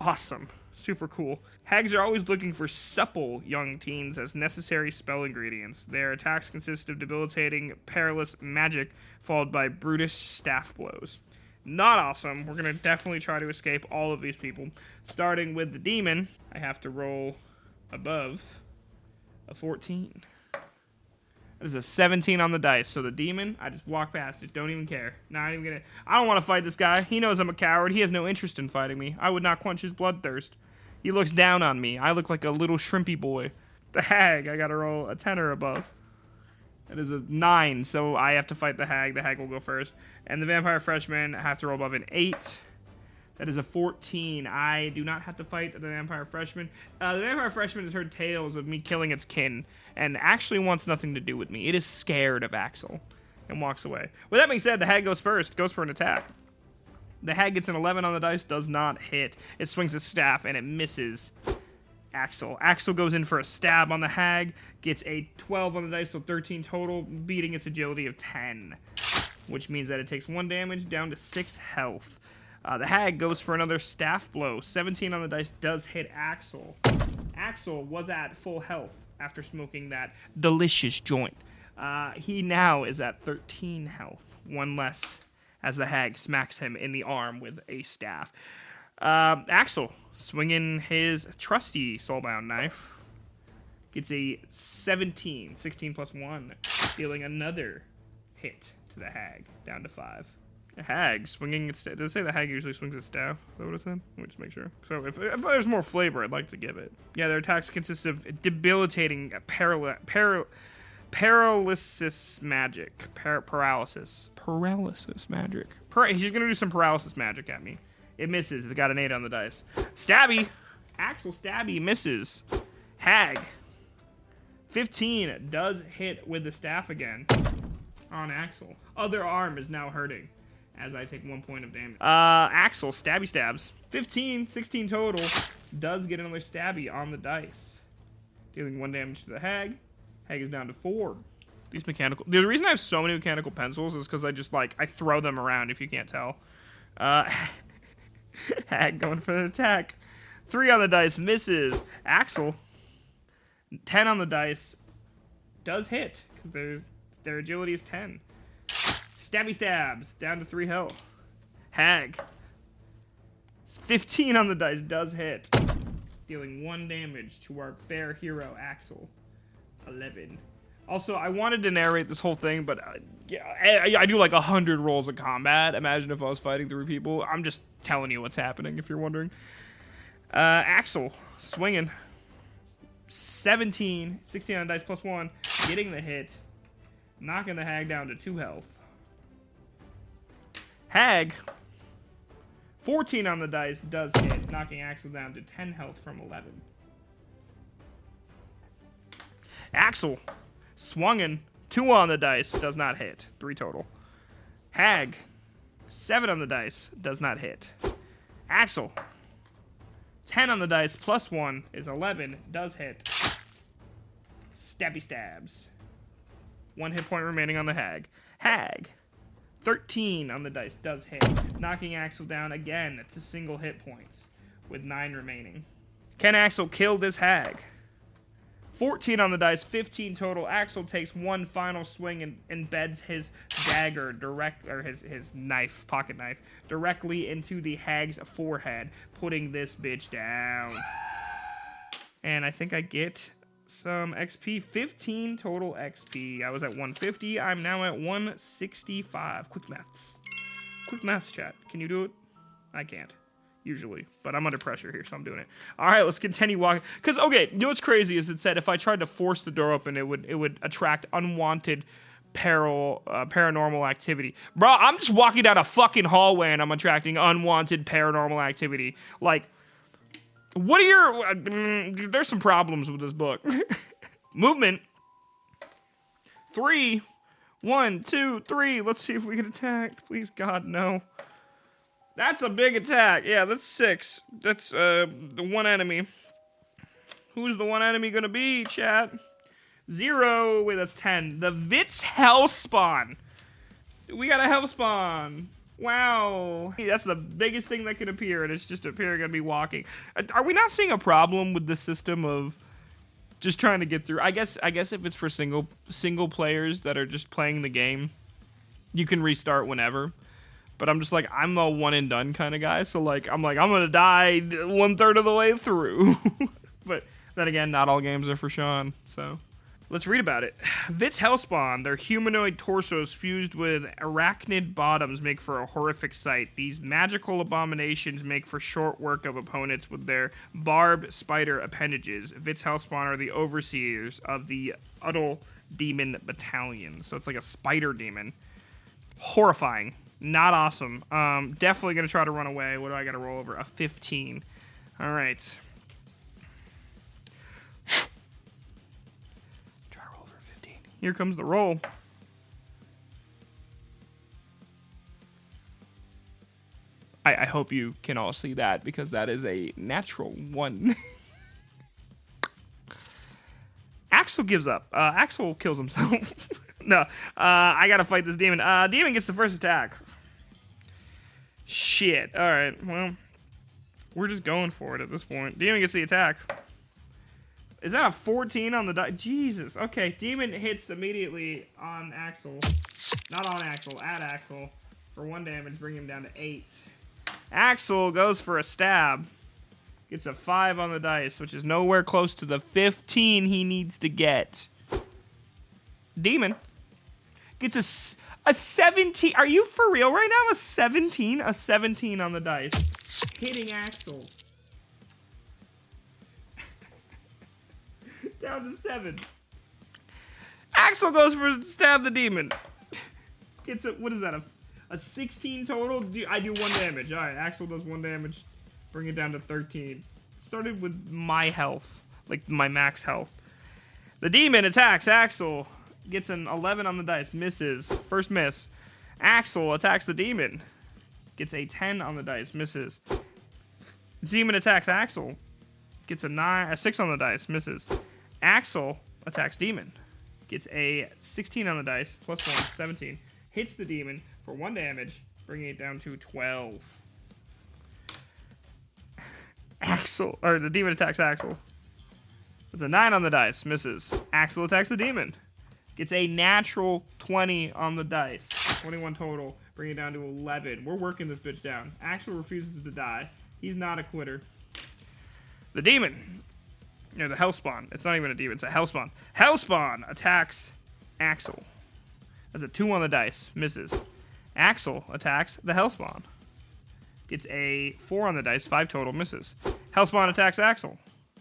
[SPEAKER 1] Awesome. Super cool. Hags are always looking for supple young teens as necessary spell ingredients. Their attacks consist of debilitating, perilous magic, followed by brutish staff blows. Not awesome. We're going to definitely try to escape all of these people. Starting with the demon, I have to roll above a 14. That is a 17 on the dice. So the demon, I just walk past it. Don't even care. Not even gonna. I don't want to fight this guy. He knows I'm a coward. He has no interest in fighting me. I would not quench his bloodthirst. He looks down on me. I look like a little shrimpy boy. The hag, I gotta roll a 10 or above. That is a 9, so I have to fight the hag. The hag will go first. And the vampire freshman, I have to roll above an 8. That is a 14. I do not have to fight the vampire freshman. The vampire freshman has heard tales of me killing its kin and actually wants nothing to do with me. It is scared of Axel and walks away. With that being said, the hag goes first, goes for an attack. The hag gets an 11 on the dice, does not hit. It swings its staff and it misses Axel. Axel goes in for a stab on the hag, gets a 12 on the dice, so 13 total, beating its agility of 10, which means that it takes 1 damage down to 6 health. The hag goes for another staff blow. 17 on the dice does hit Axel. Axel was at full health after smoking that delicious joint. He now is at 13 health, 1 less, as the hag smacks him in the arm with a staff. Axel, swinging his trusty soulbound knife, gets a 17, 16 plus 1, dealing another hit to the hag, down to 5. The hag swinging its staff. Does it say the hag usually swings its staff? Is that what it said? Let me just make sure. So if there's more flavor, I'd like to give it. Yeah, their attacks consist of debilitating paralysis magic. Paralysis magic. He's gonna do some paralysis magic at me. It misses. It got an 8 on the dice. Stabby. Axel Stabby misses. Hag. 15 does hit with the staff again on Axel. Other arm is now hurting as I take 1 point of damage. Axel, stabby stabs. 15, 16 total. Does get another stabby on the dice. Dealing 1 damage to the hag. Hag is down to 4. These mechanical... The reason I have so many mechanical pencils is because I just, I throw them around, if you can't tell. Hag going for an attack. 3 on the dice, misses. Axel, 10 on the dice, does hit, because their agility is 10. Stabby stabs, down to 3 health. Hag, 15 on the dice, does hit, dealing 1 damage to our fair hero, Axel. 11. Also, I wanted to narrate this whole thing, but I do 100 rolls of combat. Imagine if I was fighting through people. I'm just telling you what's happening, if you're wondering. Axel, swinging. 17, 16 on the dice plus 1, getting the hit, knocking the hag down to 2 health. Hag, 14 on the dice, does hit, knocking Axel down to 10 health from 11. Axel, swunging, 2 on the dice, does not hit, 3 total. Hag, 7 on the dice, does not hit. Axel, 10 on the dice, plus 1 is 11, does hit. Stabby stabs. 1 hit point remaining on the hag. Hag, 13 on the dice, does hit, knocking Axel down again to single hit points, with 9 remaining. Can Axel kill this hag? 14 on the dice, 15 total. Axel takes 1 final swing and embeds his dagger his knife, pocket knife, directly into the hag's forehead, putting this bitch down. And I think I get some XP. 15 total XP. I was at 150. I'm now at 165. Quick maths. Quick maths, chat. Can you do it? I can't. Usually, but I'm under pressure here, so I'm doing it. All right, let's continue walking. Because, okay, you know what's crazy is it said if I tried to force the door open, it would attract unwanted paranormal activity. Bro, I'm just walking down a fucking hallway and I'm attracting unwanted paranormal activity. What are your... there's some problems with this book. Movement. 3. 1, 2, 3. Let's see if we can attack. Please, God, no. That's a big attack. Yeah, that's 6. That's the one enemy. Who's the one enemy gonna be, chat? 0. Wait, that's 10. The Vitz Hellspawn. We got a Hellspawn. Wow. That's the biggest thing that could appear, and it's just appearing to be walking. Are we not seeing a problem with the system of just trying to get through? I guess if it's for single players that are just playing the game, you can restart whenever. But I'm just like, I'm a one and done kind of guy, so like I'm gonna die 1/3 of the way through. But then again, not all games are for Sean, so let's read about it. Vitz Hellspawn, their humanoid torsos fused with arachnid bottoms make for a horrific sight. These magical abominations make for short work of opponents with their barbed spider appendages. Vitz Hellspawn are the overseers of the Uddle Demon Battalion. So it's like a spider demon. Horrifying. Not awesome. Definitely going to try to run away. What do I got to roll over? A 15. All right. Try to roll over 15. Here comes the roll. I hope you can all see that because that is a natural 1. Axel gives up. Axel kills himself. No, I gotta fight this demon. Demon gets the first attack. Shit. All right. Well, we're just going for it at this point. Demon gets the attack. Is that a 14 on the die? Jesus. Okay. Demon hits immediately on Axel. Not on Axel. At Axel for 1 damage, bring him down to 8. Axel goes for a stab. Gets a 5 on the dice, which is nowhere close to the 15 he needs to get. Demon gets a 17. Are you for real right now? A 17? A 17 on the dice. Hitting Axel. Down to 7. Axel goes for stab the demon. Gets a, what is that, a 16 total? I do 1 damage. All right, Axel does 1 damage. Bring it down to 13. Started with my health, like my max health. The demon attacks Axel. Gets an 11 on the dice. Misses. First miss. Axel attacks the demon. Gets a 10 on the dice. Misses. Demon attacks Axel. Gets a 6 on the dice. Misses. Axel attacks demon. Gets a 16 on the dice. Plus 1. 17. Hits the demon for 1 damage. Bringing it down to 12. Axel, or the demon attacks Axel. It's a 9 on the dice. Misses. Axel attacks the demon. Gets a natural 20 on the dice. 21 total. Bring it down to 11. We're working this bitch down. Axel refuses to die. He's not a quitter. The demon. The Hellspawn. It's not even a demon. It's a Hellspawn. Hellspawn attacks Axel. That's a 2 on the dice. Misses. Axel attacks the Hellspawn. Gets a 4 on the dice. 5 total. Misses. Hellspawn attacks Axel.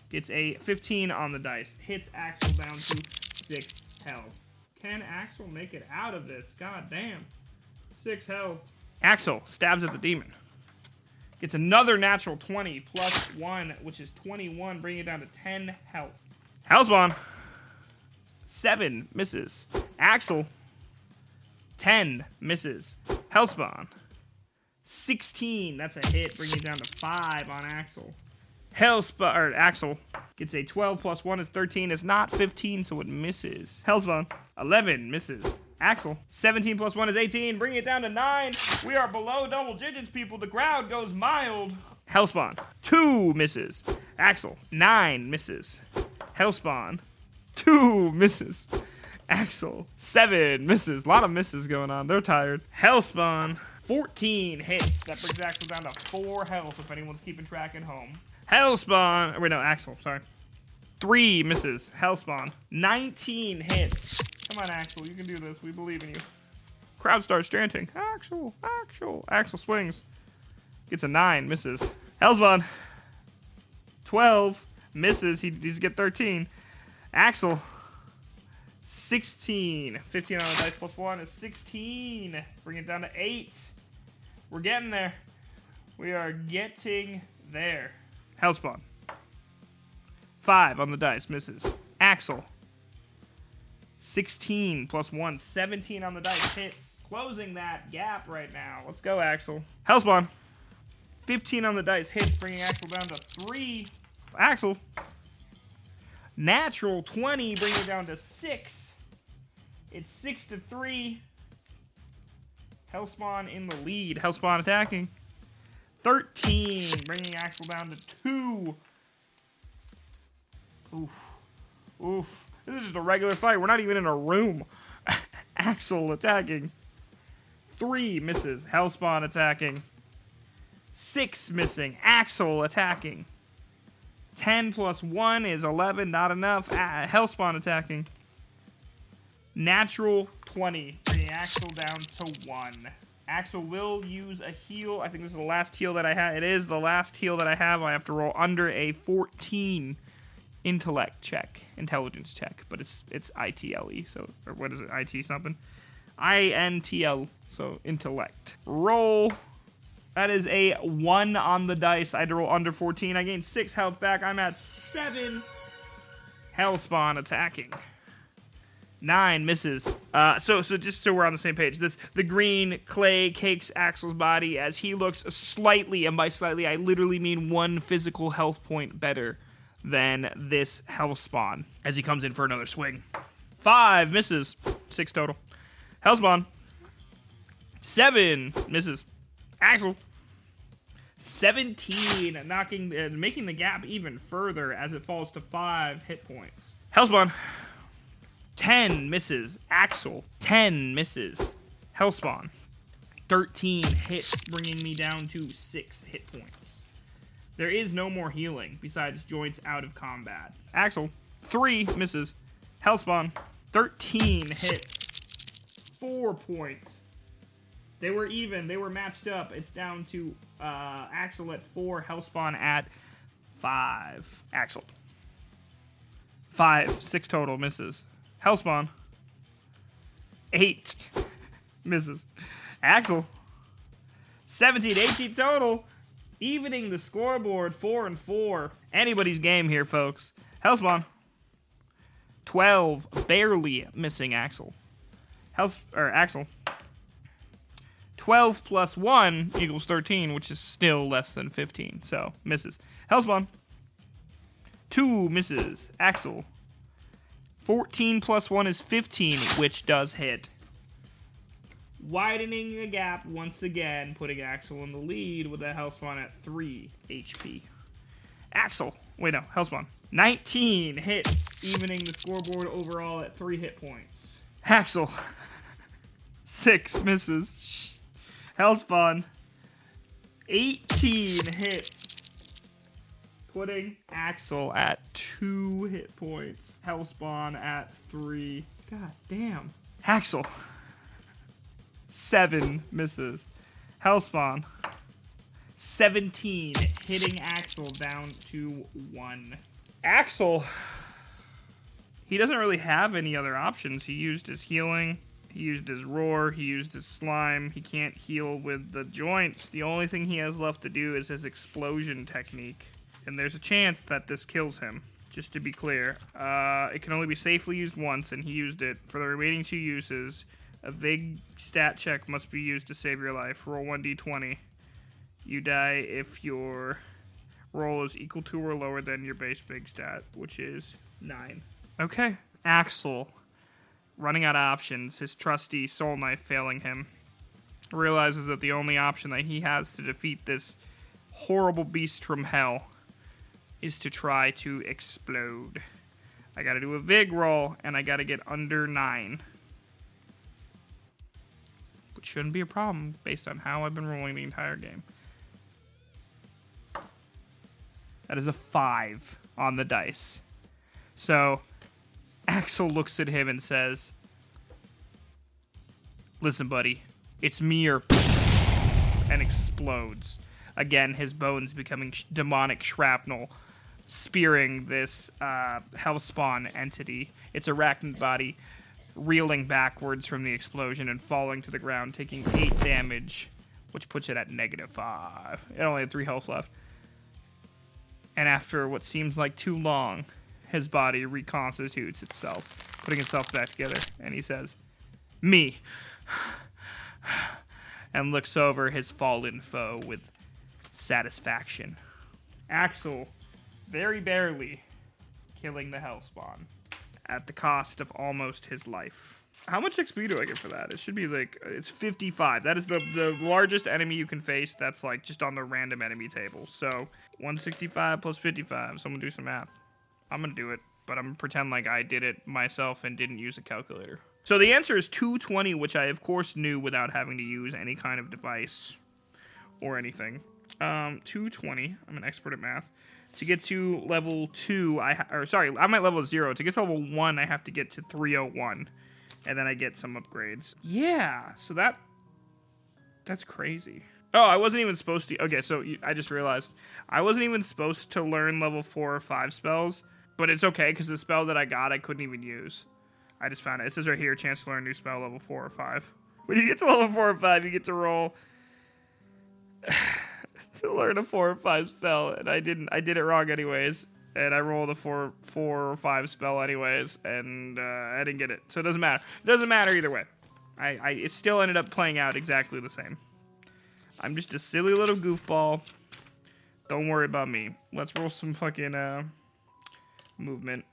[SPEAKER 1] Gets a 15 on the dice. Hits Axel down to 6 health. Can Axel make it out of this? God damn. 6 health. Axel stabs at the demon. Gets another natural 20 plus 1, which is 21, bringing it down to 10 health. Hellspawn. 7 misses. Axel. 10 misses. Hellspawn. 16. That's a hit, bringing it down to 5 on Axel. Axel gets a 12 plus 1 is 13. It's not 15, so it misses. Hellspawn, 11 misses. Axel, 17 plus 1 is 18. Bringing it down to 9. We are below double digits, people. The crowd goes mild. Hellspawn, 2 misses. Axel, 9 misses. Hellspawn, 2 misses. Axel, 7 misses. A lot of misses going on. They're tired. Hellspawn, 14 hits. That brings Axel down to 4 health, if anyone's keeping track at home. Hellspawn, wait, no, Axel, sorry. 3 misses. Hellspawn, 19 hits. Come on, Axel, you can do this. We believe in you. Crowd starts chanting, Axel, Axel. Axel swings. Gets a 9, misses. Hellspawn, 12, misses. He's get 13. Axel, 16. 15 on the dice plus 1 is 16. Bring it down to 8. We're getting there. We are getting there. Hellspawn. 5 on the dice. Misses. Axel. 16 plus 1, 17 on the dice hits. Closing that gap right now. Let's go, Axel. Hellspawn. 15 on the dice hits, bringing Axel down to 3. Axel. Natural 20, bringing it down to 6. It's 6-3. Hellspawn in the lead. Hellspawn attacking. 13, bringing Axel down to 2. Oof. Oof. This is just a regular fight. We're not even in a room. Axel attacking. 3 misses. Hellspawn attacking. 6 missing. Axel attacking. 10 plus 1 is 11. Not enough. Hellspawn attacking. Natural 20. Bringing Axel down to 1. Axel will use a heal. I think this is the last heal that I have. It is the last heal that I have. I have to roll under a 14 intelligence check, but it's ITLE, so, or what is it, IT something? INTL, so intellect. Roll. That is a 1 on the dice. I had to roll under 14. I gained 6 health back. I'm at 7. Hellspawn attacking. 9 misses. So just so we're on the same page, the green clay cakes Axel's body as he looks slightly, and by slightly I literally mean 1 physical health point better than this Hellspawn as he comes in for another swing. 5 misses. 6 total. Hellspawn. 7 misses. Axel. 17, making the gap even further as it falls to 5 hit points. Hellspawn. 10 misses. Axel. 10 misses. Hellspawn. 13 hits, bringing me down to 6 hit points. There is no more healing besides joints out of combat. Axel, 3 misses. Hellspawn, 13 hits. 4 points. They were even. They were matched up. It's down to Axel at 4, Hellspawn at 5. Axel. 5, 6 total misses. Hellspawn. 8 misses. Axel. 17, 18 total. Evening the scoreboard, 4-4. Anybody's game here, folks. Hellspawn. 12, barely missing Axel. Axel. 12 plus 1 equals 13, which is still less than 15, so misses. Hellspawn. 2 misses. Axel. 14 plus 1 is 15, which does hit. Widening the gap once again, putting Axel in the lead with a Hellspawn at 3 HP. Axel. Wait, no. Hellspawn. 19 hits, evening the scoreboard overall at 3 hit points. Axel. 6 misses. Hellspawn. 18 hits, putting Axel at 2 hit points. Hellspawn at 3. God damn. Axel. 7 misses. Hellspawn. 17, hitting Axel down to 1. Axel, he doesn't really have any other options. He used his healing, he used his roar, he used his slime. He can't heal with the joints. The only thing he has left to do is his explosion technique. And there's a chance that this kills him, just to be clear. It can only be safely used once, and he used it. For the remaining 2 uses, a vague stat check must be used to save your life. Roll 1d20. You die if your roll is equal to or lower than your base big stat, which is 9. Okay. Axel, running out of options, his trusty soul knife failing him, realizes that the only option that he has to defeat this horrible beast from hell is to try to explode. I gotta do a vig roll, and I gotta get under 9. Which shouldn't be a problem, based on how I've been rolling the entire game. That is a 5 on the dice. So, Axel looks at him and says, "Listen, buddy, it's me or..." and explodes. Again, his bones becoming demonic shrapnel, spearing this Hellspawn entity, its arachnid body, reeling backwards from the explosion and falling to the ground, taking 8 damage, which puts it at -5. It only had 3 health left. And after what seems like too long, his body reconstitutes itself, putting itself back together. And he says, "Me." And looks over his fallen foe with satisfaction. Axel, very barely, killing the Hellspawn at the cost of almost his life. How much XP do I get for that? It should be like, it's 55. That is the largest enemy you can face that's like just on the random enemy table. So 165 plus 55. Someone do some math. I'm going to do it, but I'm going to pretend like I did it myself and didn't use a calculator. So the answer is 220, which I of course knew without having to use any kind of device or anything. 220. I'm an expert at math. To get to level 2, I'm at level 0. To get to level 1, I have to get to 301. And then I get some upgrades. Yeah, so that's crazy. Oh, I wasn't even supposed to... Okay, so I just realized. I wasn't even supposed to learn level 4 or 5 spells. But it's okay, because the spell that I got, I couldn't even use. I just found it. It says right here, chance to learn a new spell level 4 or 5. When you get to level 4 or 5, you get to roll... to learn a 4 or 5 spell. And I did it wrong anyways. And I rolled a 4 or 5 spell anyways, and I didn't get it. So it doesn't matter. It doesn't matter either way. It still ended up playing out exactly the same. I'm just a silly little goofball. Don't worry about me. Let's roll some fucking movement.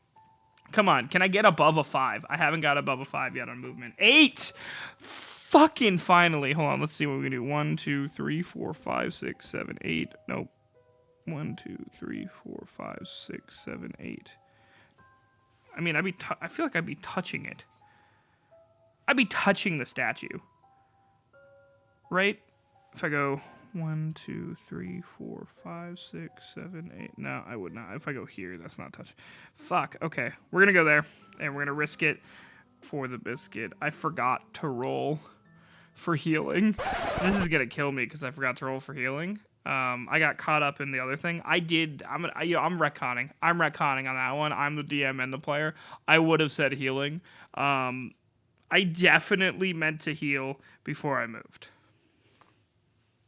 [SPEAKER 1] Come on, can I get above a 5? I haven't got above a 5 yet on movement. 8! Fucking finally. Hold on, let's see what we can do. 1, 2, 3, 4, 5, 6, 7, 8. Nope. 1, 2, 3, 4, 5, 6, 7, 8. I mean, I feel like I'd be touching it. I'd be touching the statue. Right? If I go 1, 2, 3, 4, 5, 6, 7, 8. No, I would not. If I go here, that's not touch. Fuck. Okay. We're going to go there. And we're going to risk it for the biscuit. I forgot to roll for healing. This is going to kill me because I forgot to roll for healing. I got caught up in the other thing. I'm retconning. I'm retconning on that one. I'm the DM and the player. I would have said healing. I definitely meant to heal before I moved.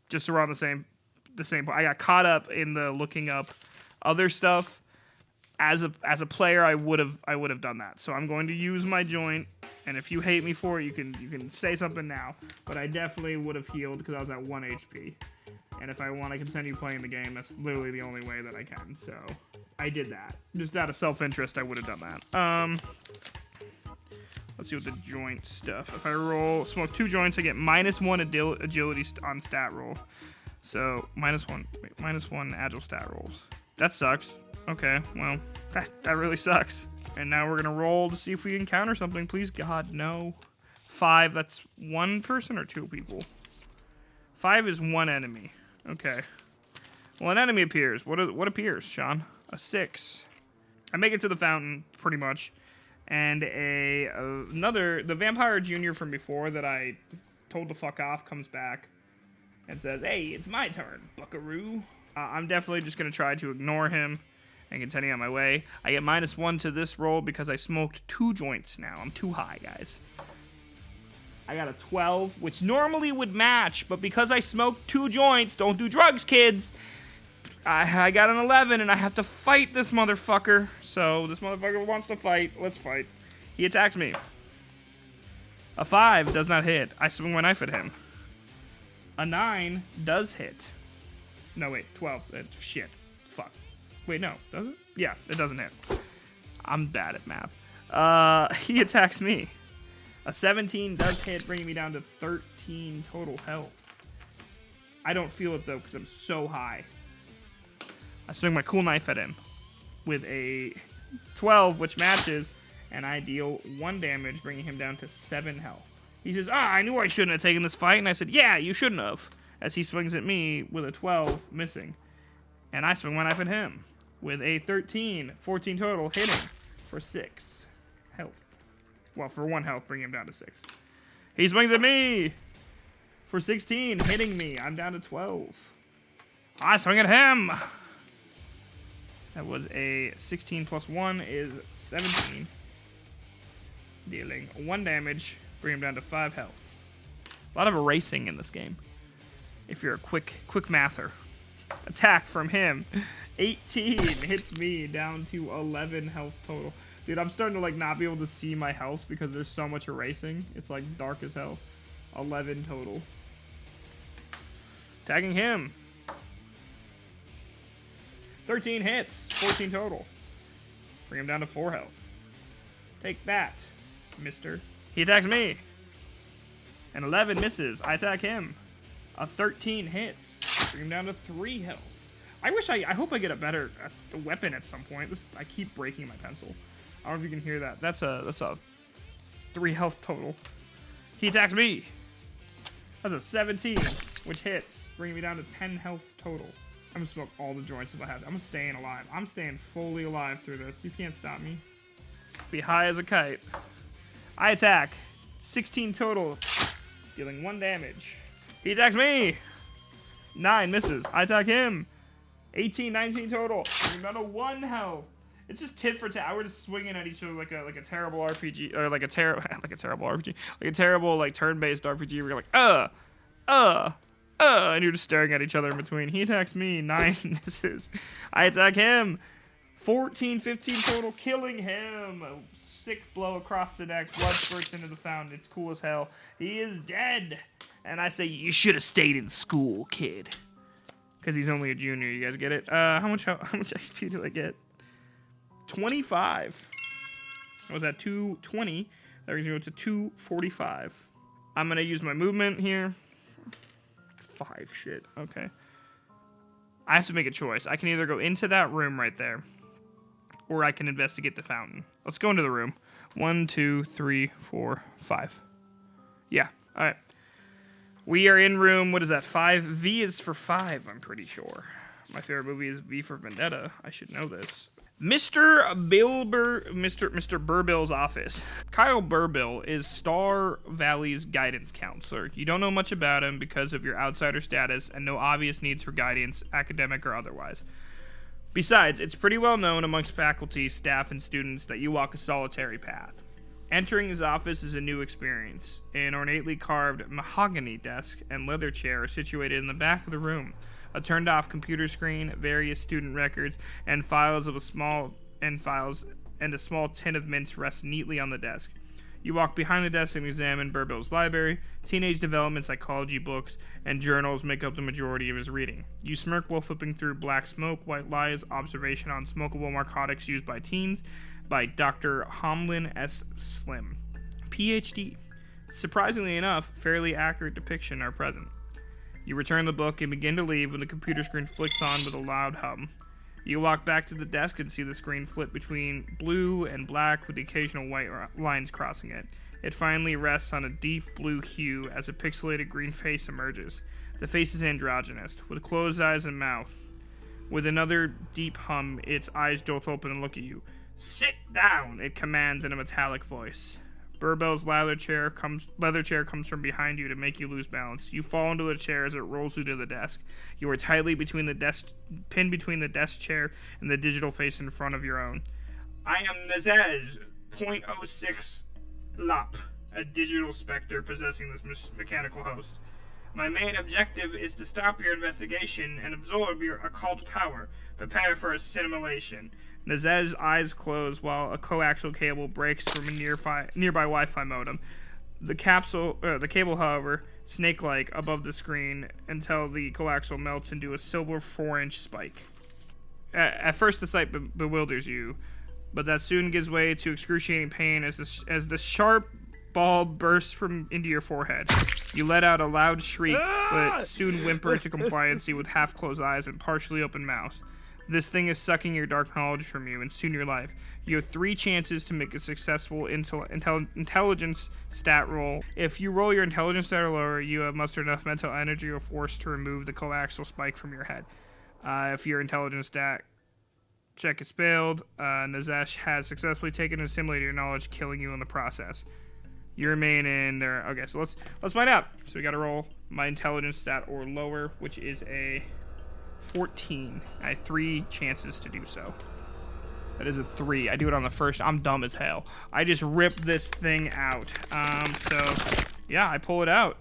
[SPEAKER 1] Just so we're on the same point. I got caught up in the looking up other stuff. As a player, I would have done that. So I'm going to use my joint. And if you hate me for it, you can say something now. But I definitely would have healed because I was at 1 HP. And if I want to continue playing the game, that's literally the only way that I can. So I did that. Just out of self-interest, I would have done that. Let's see what the joint stuff. If I smoke 2 joints, I get -1 agility on stat roll. So -1 agile stat rolls. That sucks. Okay, well, that really sucks. And now we're gonna roll to see if we encounter something. Please, God, no. 5. That's 1 person or 2 people. 5 is 1 enemy. Okay. Well, an enemy appears. What appears, Sean? A 6. I make it to the fountain, pretty much. And the vampire junior from before that I told to fuck off comes back and says, "Hey, it's my turn, buckaroo." I'm definitely just going to try to ignore him and continue on my way. I get -1 to this roll because I smoked 2 joints now. I'm too high, guys. I got a 12, which normally would match, but because I smoked 2 joints, don't do drugs, kids, I got an 11, and I have to fight this motherfucker. So this motherfucker wants to fight. Let's fight. He attacks me. A 5 does not hit. I swing my knife at him. A 9 does hit. No, wait, 12. Shit. Fuck. Wait, no. Does it? Yeah, it doesn't hit. I'm bad at math. He attacks me. A 17 does hit, bringing me down to 13 total health. I don't feel it, though, because I'm so high. I swing my cool knife at him with a 12, which matches, and I deal 1 damage, bringing him down to 7 health. He says, I knew I shouldn't have taken this fight, and I said, yeah, you shouldn't have, as he swings at me with a 12, missing. And I swing my knife at him with a 13, 14 total, hitting for 6 health. Well, for 1 health, bringing him down to 6. He swings at me for 16, hitting me. I'm down to 12. I swing at him. That was a 16 plus 1 is 17. Dealing 1 damage, bring him down to 5 health. A lot of erasing in this game. If you're a quick mather. Attack from him 18 hits me, down to 11 health total. Dude, I'm starting to like not be able to see my health because there's so much erasing. It's like dark as hell. 11 total. Tagging him. 13 hits, 14 total. Bring him down to 4 health. Take that, mister. He attacks me. And 11 misses. I attack him. A 13 hits. Bring him down to 3 health. I hope I get a better weapon at some point. I keep breaking my pencil. I don't know if you can hear that. That's a 3 health total. He attacks me. That's a 17, which hits, bringing me down to 10 health total. I'm gonna smoke all the joints if I have to. I'm staying alive. I'm staying fully alive through this. You can't stop me. Be high as a kite. I attack. 16 total, dealing 1 damage. He attacks me. 9 misses. I attack him. 18, 19 total. Down to 1 health. It's just tit for tat. We're just swinging at each other like a terrible RPG, or like a terrible RPG, like a terrible like turn-based RPG. We're like and you're just staring at each other in between. He attacks me. 9 misses. I attack him. 14, 15 total, killing him. A sick blow across the neck. Blood spurts into the fountain. It's cool as hell. He is dead. And I say, you should have stayed in school, kid. Because he's only a junior. You guys get it? How much XP do I get? 25. I was at 220. That brings me to 245. I'm going to use my movement here. 5, shit. Okay. I have to make a choice. I can either go into that room right there, or I can investigate the fountain. Let's go into the room. 1, 2, 3, 4, 5. Yeah. All right. We are in room, what is that, 5? V is for 5, I'm pretty sure. My favorite movie is V for Vendetta. I should know this. Mr. Burbill's office. Kyle Burbill is Star Valley's guidance counselor. You don't know much about him because of your outsider status and no obvious needs for guidance, academic or otherwise. Besides, it's pretty well known amongst faculty, staff, and students that you walk a solitary path. Entering his office is a new experience. An ornately carved mahogany desk and leather chair are situated in the back of the room. A turned-off computer screen, various student records, and a small tin of mints rest neatly on the desk. You walk behind the desk and examine Burbill's library. Teenage development psychology books and journals make up the majority of his reading. You smirk while flipping through Black Smoke, White Lies, Observation on Smokable Narcotics Used by Teens by Dr. Hamlin S. Slim, Ph.D. Surprisingly enough, fairly accurate depiction are present. You return the book and begin to leave when the computer screen flicks on with a loud hum. You walk back to the desk and see the screen flip between blue and black with the occasional white lines crossing it. It finally rests on a deep blue hue as a pixelated green face emerges. The face is androgynous, with closed eyes and mouth. With another deep hum, its eyes jolt open and look at you. "Sit down," it commands in a metallic voice. Burbill's leather chair comes from behind you to make you lose balance. You fall into the chair as it rolls you to the desk. You are tightly pinned between the desk chair and the digital face in front of your own. "I am Nazaj, .06 Lop, a digital specter possessing this mechanical host. My main objective is to stop your investigation and absorb your occult power. Prepare for assimilation." Nazez's eyes close while a coaxial cable breaks from a nearby Wi-Fi modem. The cable, however, snake-like above the screen until the coaxial melts into a silver 4-inch spike. At first, the sight bewilders you, but that soon gives way to excruciating pain as the sharp ball bursts into your forehead. You let out a loud shriek, but soon whimper to compliancy with half-closed eyes and partially open mouth. This thing is sucking your dark knowledge from you and soon your life. You have 3 chances to make a successful intelligence stat roll. If you roll your intelligence stat or lower, you have mustered enough mental energy or force to remove the coaxial spike from your head. If your intelligence stat check is failed, Nazesh has successfully taken and assimilated your knowledge, killing you in the process. You remain in there. Okay, so let's find out. So we gotta roll my intelligence stat or lower, which is a 14. I have 3 chances to do so. That is a 3. I do it on the first. I'm dumb as hell. I just rip this thing out. So yeah, I pull it out.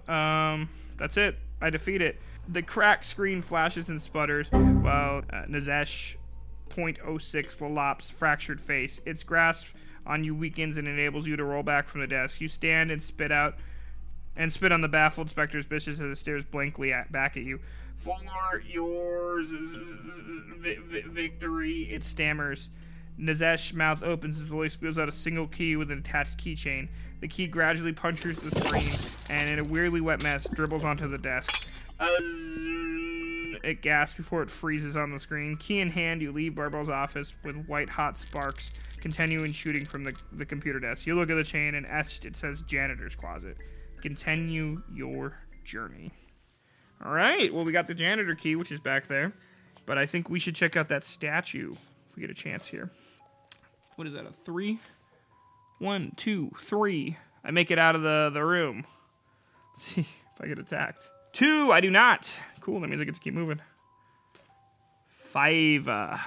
[SPEAKER 1] That's it. I defeat it. The cracked screen flashes and sputters while Nazesh .06 Lalop's fractured face. Its grasp on you weakens and enables you to roll back from the desk. You stand and spit on the baffled Spectre's bitches as it stares blankly back at you. For yours victory, it stammers. Nazesh's mouth opens as Willie spills out a single key with an attached keychain. The key gradually punctures the screen, and in a weirdly wet mess, dribbles onto the desk. It gasps before it freezes on the screen. Key in hand, you leave Barbell's office with white-hot sparks continuing shooting from the computer desk. You look at the chain, and etched it says janitor's closet. Continue your journey. All right, well, we got the janitor key, which is back there, but I think we should check out that statue if we get a chance here. What is that, a 3? 1, 2, 3. I make it out of the room. Let's see if I get attacked. 2, I do not. Cool, that means I get to keep moving. 5.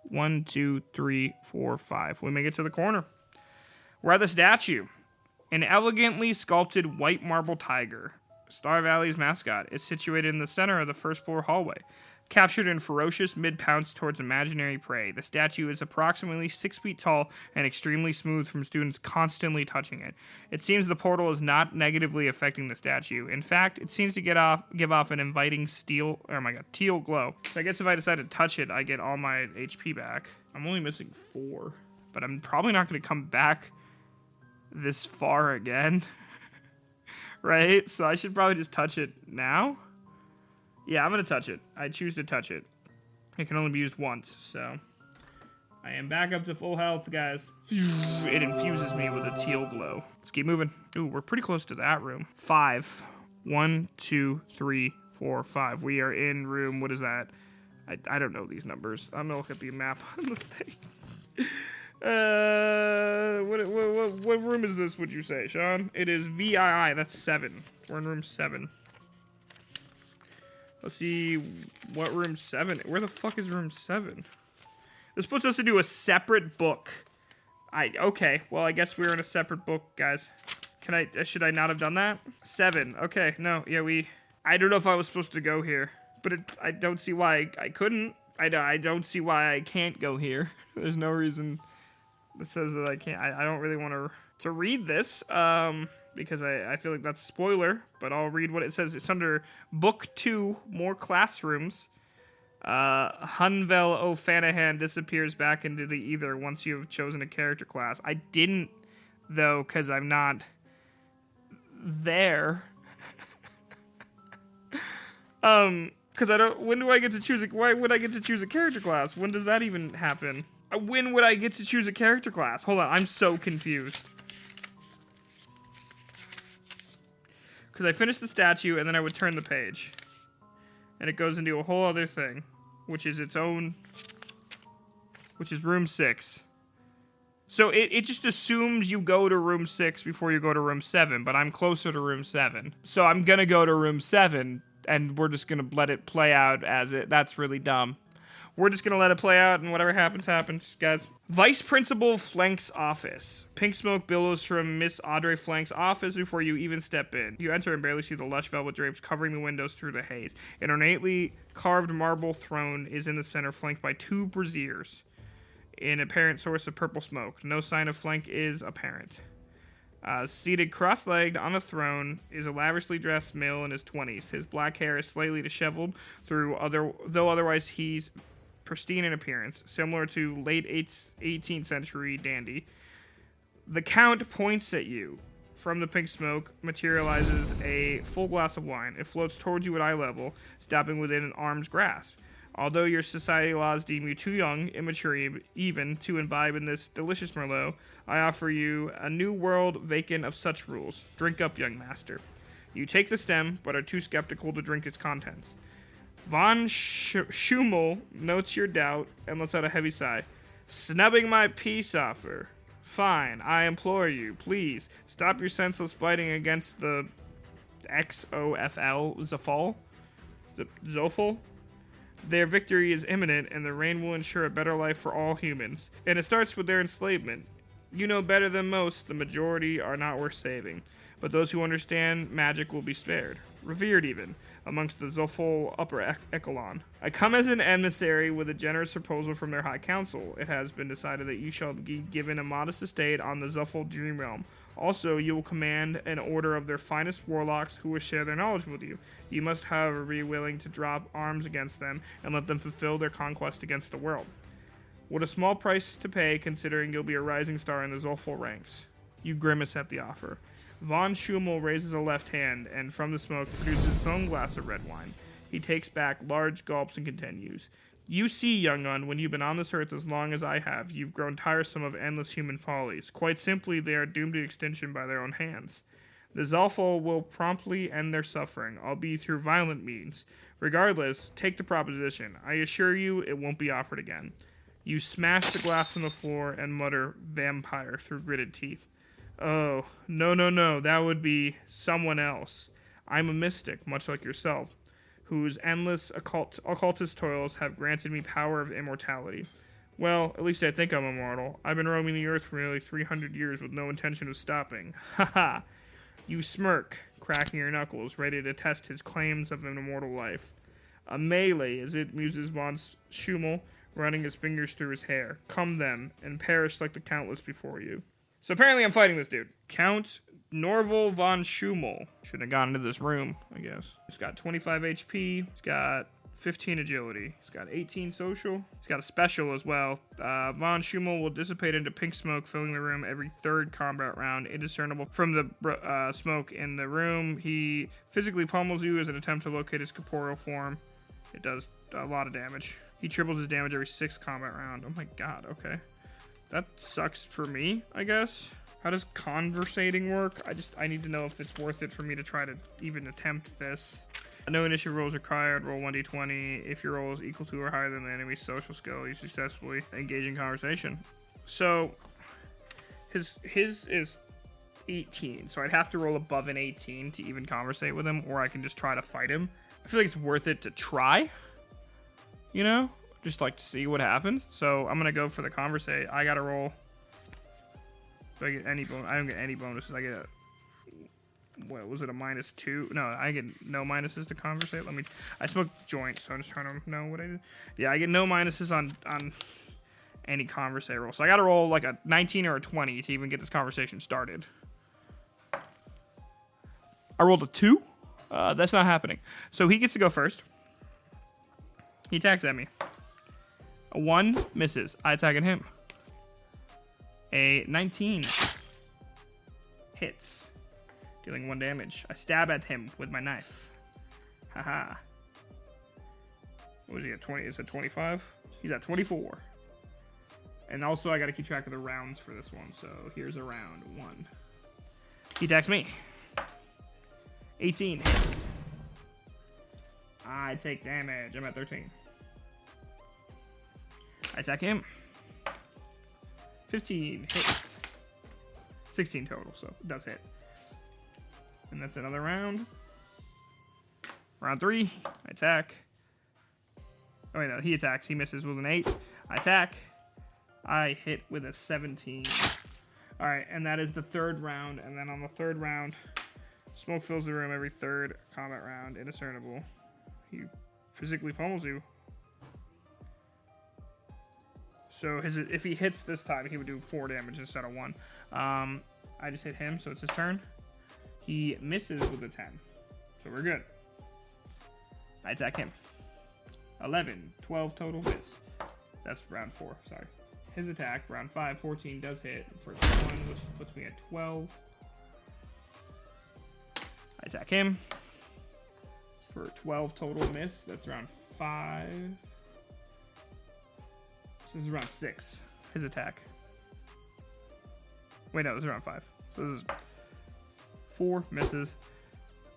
[SPEAKER 1] 1, 2, 3, 4, 5. We make it to the corner. We're at the statue. An elegantly sculpted white marble tiger, Star Valley's mascot, is situated in the center of the first floor hallway. Captured in ferocious mid-pounce towards imaginary prey, the statue is approximately 6 feet tall and extremely smooth from students constantly touching it. It seems the portal is not negatively affecting the statue. In fact, it seems to give off an inviting teal glow. So I guess if I decide to touch it, I get all my HP back. I'm only missing 4, but I'm probably not going to come back this far again. Right? So I should probably just touch it now. Yeah, I'm going to touch it. I choose to touch it. It can only be used once, so I am back up to full health, guys. It infuses me with a teal glow. Let's keep moving. Ooh, we're pretty close to that room. 5. 1, 2, 3, 4, 5. We are in room, what is that? I don't know these numbers. I'm going to look at the map on the thing. What room is this, would you say, Sean? It is VII. That's 7. We're in room 7. Let's see what room 7. Where the fuck is room 7? This puts us into a separate book. Okay. Well, I guess we're in a separate book, guys. Should I not have done that? 7. Okay. No. Yeah, I don't know if I was supposed to go here, but I don't see why I couldn't. I don't see why I can't go here. There's no reason that says that I can't. I don't really want to read this. Because I feel like that's spoiler, but I'll read what it says. It's under Book 2, More Classrooms. Hunvel O'Fanahan disappears back into the ether once you have chosen a character class. I didn't, though, because I'm not there. Because I don't. When do I get to choose? Why would I get to choose a character class? When does that even happen? When would I get to choose a character class? Hold on, I'm so confused. Because I finished the statue, and then I would turn the page. And it goes into a whole other thing, which is its own, which is room 6. So it just assumes you go to room 6 before you go to room 7, but I'm closer to room 7. So I'm going to go to room 7, and we're just going to let it play out as it. That's really dumb. We're just going to let it play out, and whatever happens, happens, guys. Vice Principal Flank's office. Pink smoke billows from Miss Audrey Flank's office before you even step in. You enter and barely see the lush velvet drapes covering the windows through the haze. An ornately carved marble throne is in the center, flanked by 2 braziers. An apparent source of purple smoke. No sign of Flank is apparent. Seated cross-legged on a throne is a lavishly dressed male in his 20s. His black hair is slightly disheveled, though otherwise he's pristine in appearance, similar to late 18th century dandy. The Count points at you. From the pink smoke materializes a full glass of wine. It floats towards you at eye level, stopping within an arm's grasp. Although your society laws deem you too young, immature even, to imbibe in this delicious Merlot, I offer you a new world vacant of such rules. Drink up, young master. You take the stem, but are too skeptical to drink its contents. Von Schummel notes your doubt and lets out a heavy sigh. Snubbing my peace offer. Fine, I implore you, please, stop your senseless fighting against the XOFL Zoful. Their victory is imminent, and the reign will ensure a better life for all humans. And it starts with their enslavement. You know better than most, the majority are not worth saving. But those who understand magic will be spared. revered even, amongst the Zophol upper echelon. I come as an emissary with a generous proposal from their high council. It has been decided that you shall be given a modest estate on the Zophol dream realm. Also, you will command an order of their finest warlocks who will share their knowledge with you. You must, however, be willing to drop arms against them and let them fulfill their conquest against the world. What a small price to pay, considering you'll be a rising star in the Zophol ranks. You grimace at the offer. Von Schummel raises a left hand, and from the smoke produces his own glass of red wine. He takes back large gulps and continues. You see, young un, when you've been on this earth as long as I have, you've grown tiresome of endless human follies. Quite simply, they are doomed to extinction by their own hands. The Zophol will promptly end their suffering, albeit through violent means. Regardless, take the proposition. I assure you it won't be offered again. You smash the glass on the floor and mutter, vampire, through gritted teeth. Oh, no, that would be someone else. I'm a mystic, much like yourself, whose endless occultist toils have granted me power of immortality. Well, at least I think I'm immortal. I've been roaming the earth for nearly 300 years with no intention of stopping. Ha ha! You smirk, cracking your knuckles, ready to test his claims of an immortal life. A melee, as it muses von Schummel, running his fingers through his hair. Come then, and perish like the countless before you. So apparently I'm fighting this dude. Count Norval von Schummel. Shouldn't have gone into this room, I guess. He's got 25 HP. He's got 15 agility. He's got 18 social. He's got a special as well. Von Schummel will dissipate into pink smoke, filling the room every third combat round, indiscernible from the smoke in the room. He physically pummels you as an attempt to locate his corporeal form. It does a lot of damage. He triples his damage every 6th combat round. Oh my god, okay. That sucks for me, I guess. How does conversating work? I need to know if it's worth it for me to try to even attempt this. No initiative rolls required. Roll 1d20. If your roll is equal to or higher than the enemy's social skill, you successfully engage in conversation. So, his is 18. So I'd have to roll above an 18 to even conversate with him, or I can just try to fight him. I feel like it's worth it to try. You know? Just like to see what happens. So I'm gonna go for the conversate. I gotta roll. Do I get any bonus? I don't get any bonuses. I get a, what was it, a -2? No, I get no minuses to conversate. I smoked joint, so I'm just trying to know what I did. Yeah, I get no minuses on any conversate roll. So I gotta roll like a 19 or a 20 to even get this conversation started. I rolled a 2. That's not happening. So he gets to go first. He attacks at me. A 1 misses. I attack at him. A 19 hits, dealing 1 damage. I stab at him with my knife. Haha. What was he at? 20? Is it 25? He's at 24. And also, I gotta keep track of the rounds for this one. So here's a round 1. He attacks me. 18 hits. I take damage. I'm at 13. I attack him. 15 hits. 16 total, so it does hit. And that's another round. Round 3. I attack. Oh wait, no, he attacks. He misses with an 8. I attack. I hit with a 17. Alright, and that is the 3rd round. And then on the 3rd round, smoke fills the room every 3rd combat round. Indiscernible. He physically pummels you. So if he hits this time, he would do 4 damage instead of 1. I just hit him, so it's his turn. He misses with a 10. So we're good. I attack him. 11, 12 total miss. That's round 4, sorry. His attack, round 5, 14 does hit for 1, which puts me at 12. I attack him. For 12 total miss. That's round 5. This is round 6. His attack. Wait, no, this is round 5. So this is 4 misses.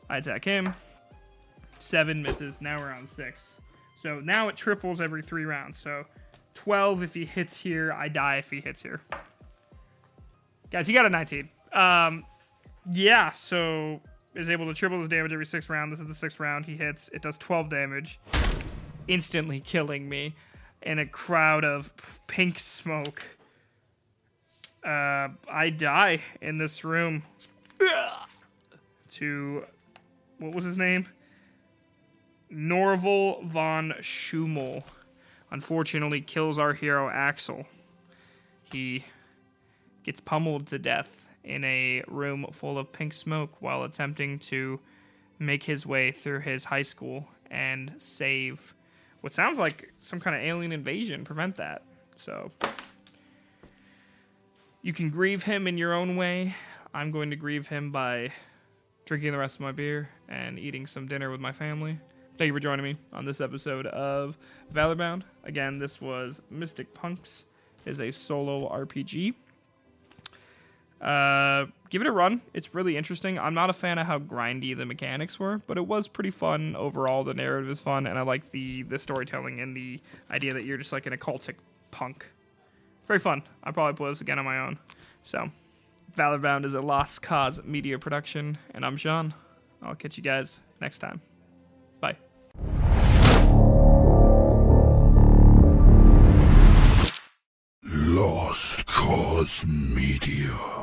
[SPEAKER 1] I attack him. 7 misses. Now we're on 6. So now it triples every 3 rounds. So 12 if he hits here. I die if he hits here. Guys, he got a 19. Yeah, so is able to triple his damage every 6th round. This is the 6th round. He hits. It does 12 damage. Instantly killing me. In a crowd of pink smoke. I die in this room to what was his name? Norval von Schumel unfortunately kills our hero Axel. He gets pummeled to death in a room full of pink smoke while attempting to make his way through his high school and save what sounds like some kind of alien invasion, prevent that. So you can grieve him in your own way. I'm going to grieve him by drinking the rest of my beer and eating some dinner with my family. Thank you for joining me on this episode of Valorbound. Again, this was Mystic Punks. Is a solo RPG. Give it a run. It's really interesting. I'm not a fan of how grindy the mechanics were, but it was pretty fun overall. The narrative is fun, and I like the storytelling and the idea that you're just like an occultic punk. Very fun. I'll probably play this again on my own. So, Valorbound is a Lost Cause media production, and I'm Sean. I'll catch you guys next time. Bye.
[SPEAKER 2] Lost Cause Media.